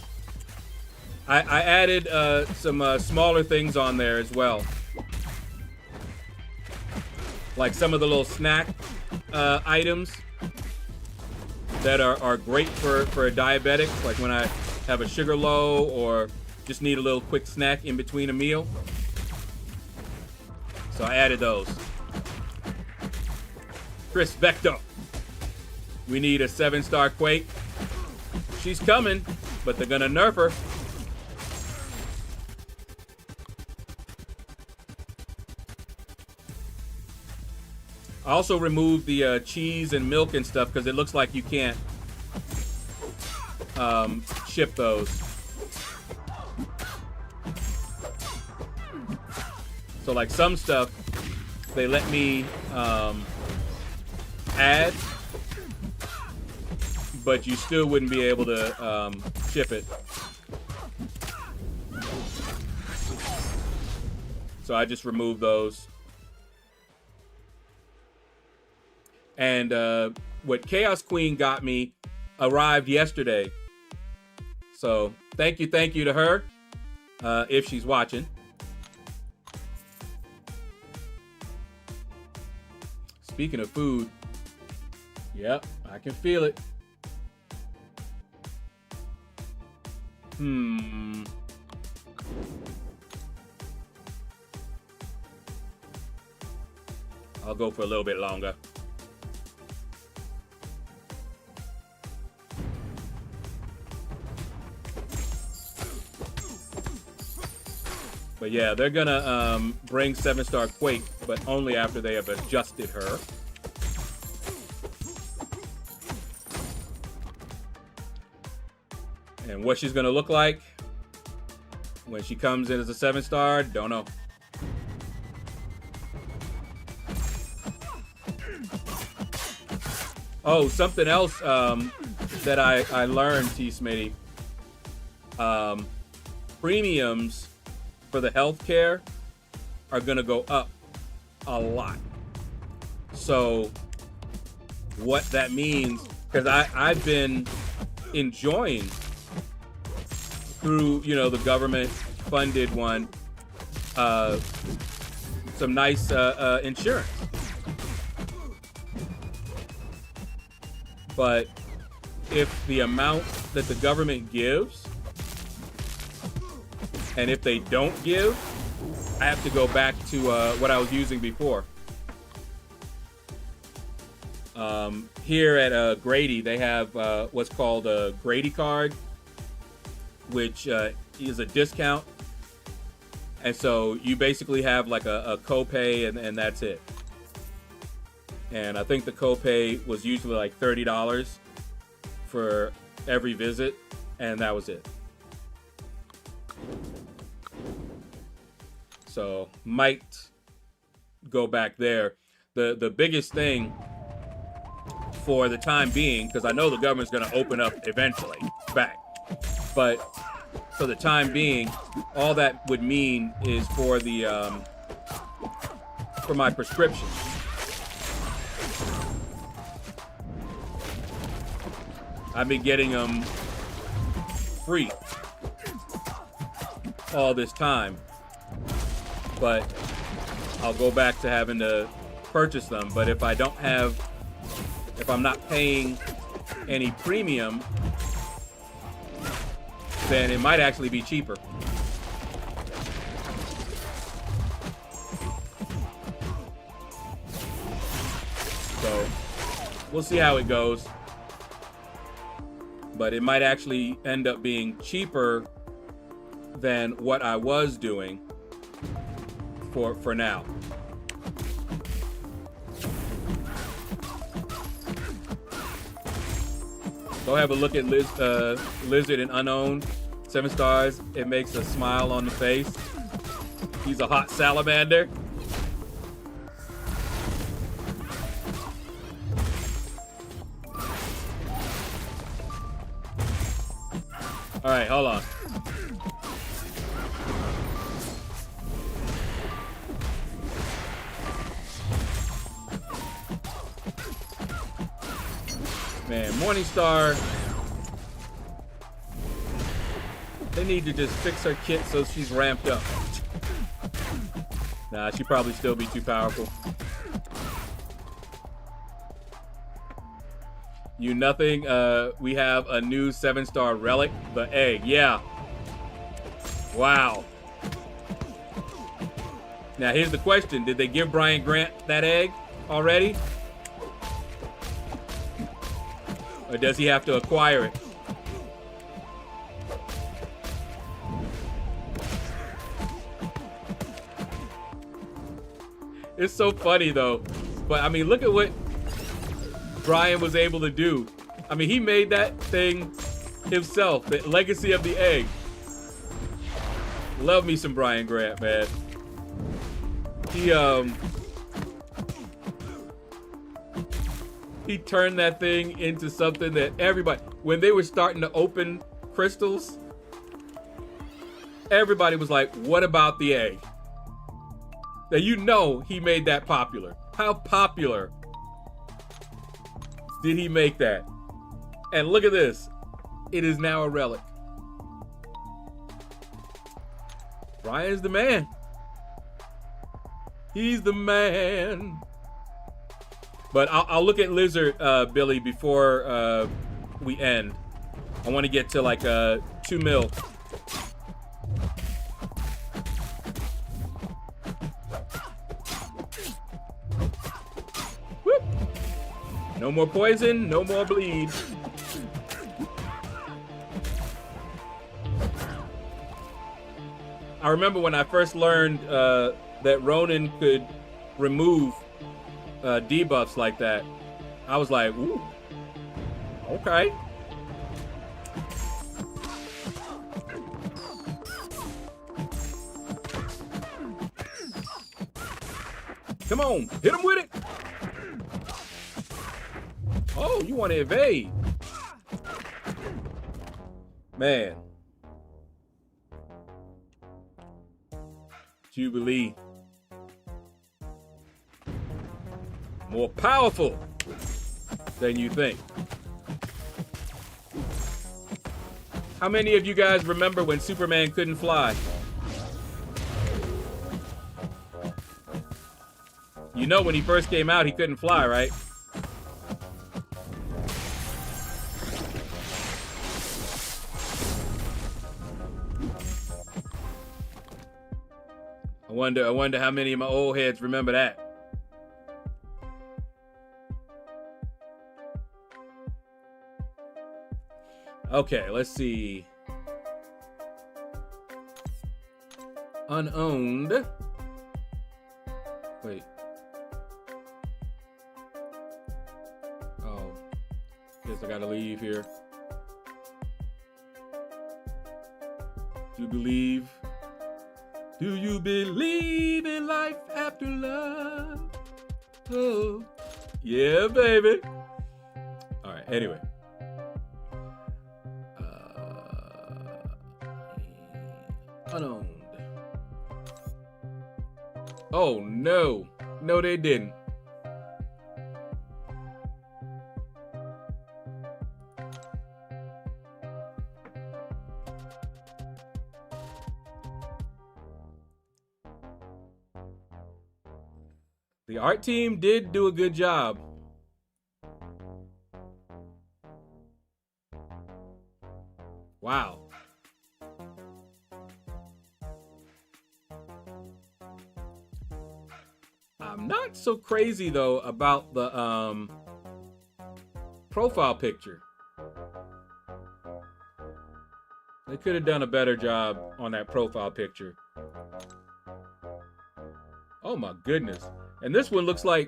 I added some smaller things on there as well. Like some of the little snack items that are great for a diabetic, like when I have a sugar low or just need a little quick snack in between a meal. So I added those. Chris Vector. We need a 7-star Quake. She's coming, but they're gonna nerf her. I also removed the cheese and milk and stuff because it looks like you can't ship those. So like some stuff, they let me add, but you still wouldn't be able to ship it. So I just removed those. And what Chaos Queen got me arrived yesterday. So thank you to her, if she's watching. Speaking of food, yep, I can feel it. I'll go for a little bit longer. But yeah, they're gonna bring 7-star Quake, but only after they have adjusted her. And what she's gonna look like when she comes in as a 7-star, don't know. Oh, something else that I learned, T. Smitty. Premiums for the healthcare are gonna go up a lot. So what that means, because I've been enjoying through, you know, the government funded one, some nice insurance. But if the amount that the government gives, and if they don't give, I have to go back to what I was using before. Here at Grady, they have what's called a Grady card, which is a discount. And so you basically have like a copay, and that's it. And I think the copay was usually like $30 for every visit, and that was it. So might go back there. The biggest thing for the time being, because I know the government's going to open up eventually back, but for the time being, all that would mean is for the for my prescription. I've been getting them free all this time, but I'll go back to having to purchase them. But if I don't have, if I'm not paying any premium, then it might actually be cheaper. So we'll see how it goes. But it might actually end up being cheaper than what I was doing for now. Go have a look at Lizard and Unowned. 7 stars. It makes a smile on the face. He's a hot salamander. All right, hold on. Man, Morningstar, they need to just fix her kit so she's ramped up. Nah, she'd probably still be too powerful. You nothing, we have a new 7-star relic, the egg, yeah. Wow. Now here's the question, did they give Brian Grant that egg already? Or does he have to acquire it? It's so funny though. But I mean, look at what Brian was able to do. I mean, he made that thing himself, the legacy of the egg. Love me some Brian Grant, man. He turned that thing into something that everybody, when they were starting to open crystals, everybody was like, what about the egg? Now, you know he made that popular. How popular did he make that? And look at this. It is now a relic. Brian's the man. He's the man. But I'll look at Lizard, Billy, before we end. I want to get to like 2 mil. Whoop. No more poison, no more bleed. I remember when I first learned that Ronin could remove debuffs like that. I was like, ooh, okay. Come on, hit him with it. Oh, you want to evade. Man. Jubilee. More powerful than you think. How many of you guys remember when Superman couldn't fly? You know when he first came out, he couldn't fly, right? I wonder how many of my old heads remember that. Okay, let's see. Unowned. Wait. Oh. Guess I gotta leave here. Do you believe? Do you believe in life after love? Oh. Yeah, baby. All right, anyway. Unowned. Oh no. No, they didn't. The art team did do a good job. Wow. I'm not so crazy though about the profile picture. They could have done a better job on that profile picture. Oh my goodness. And this one looks like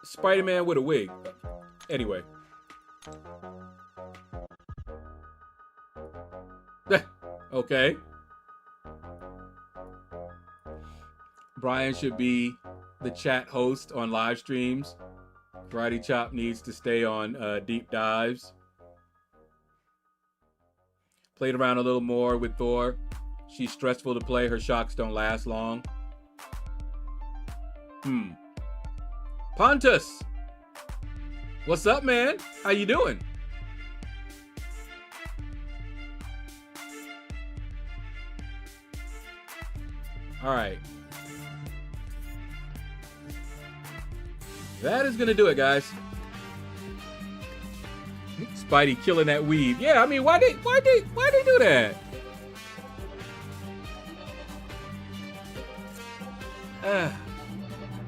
Spider-Man with a wig. Anyway. Okay. Brian should be the chat host on live streams. Karate Chop needs to stay on deep dives. Played around a little more with Thor. She's stressful to play. Her shocks don't last long. Pontus! What's up, man? How you doing? All right. That is gonna do it, guys. Spidey killing that weave. Yeah, I mean, why they do that?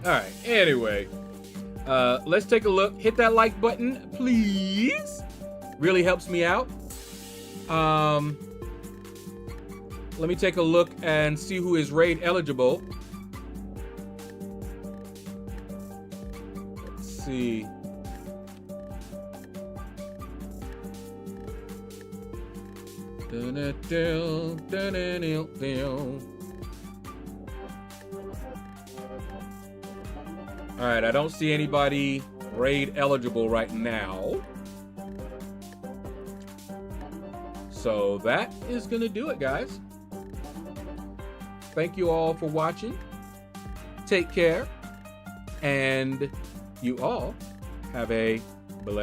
All right. Anyway, let's take a look. Hit that like button, please. Really helps me out. Let me take a look and see who is raid eligible. Let's see. All right, I don't see anybody raid eligible right now. So that is gonna do it, guys. Thank you all for watching. Take care. And you all have a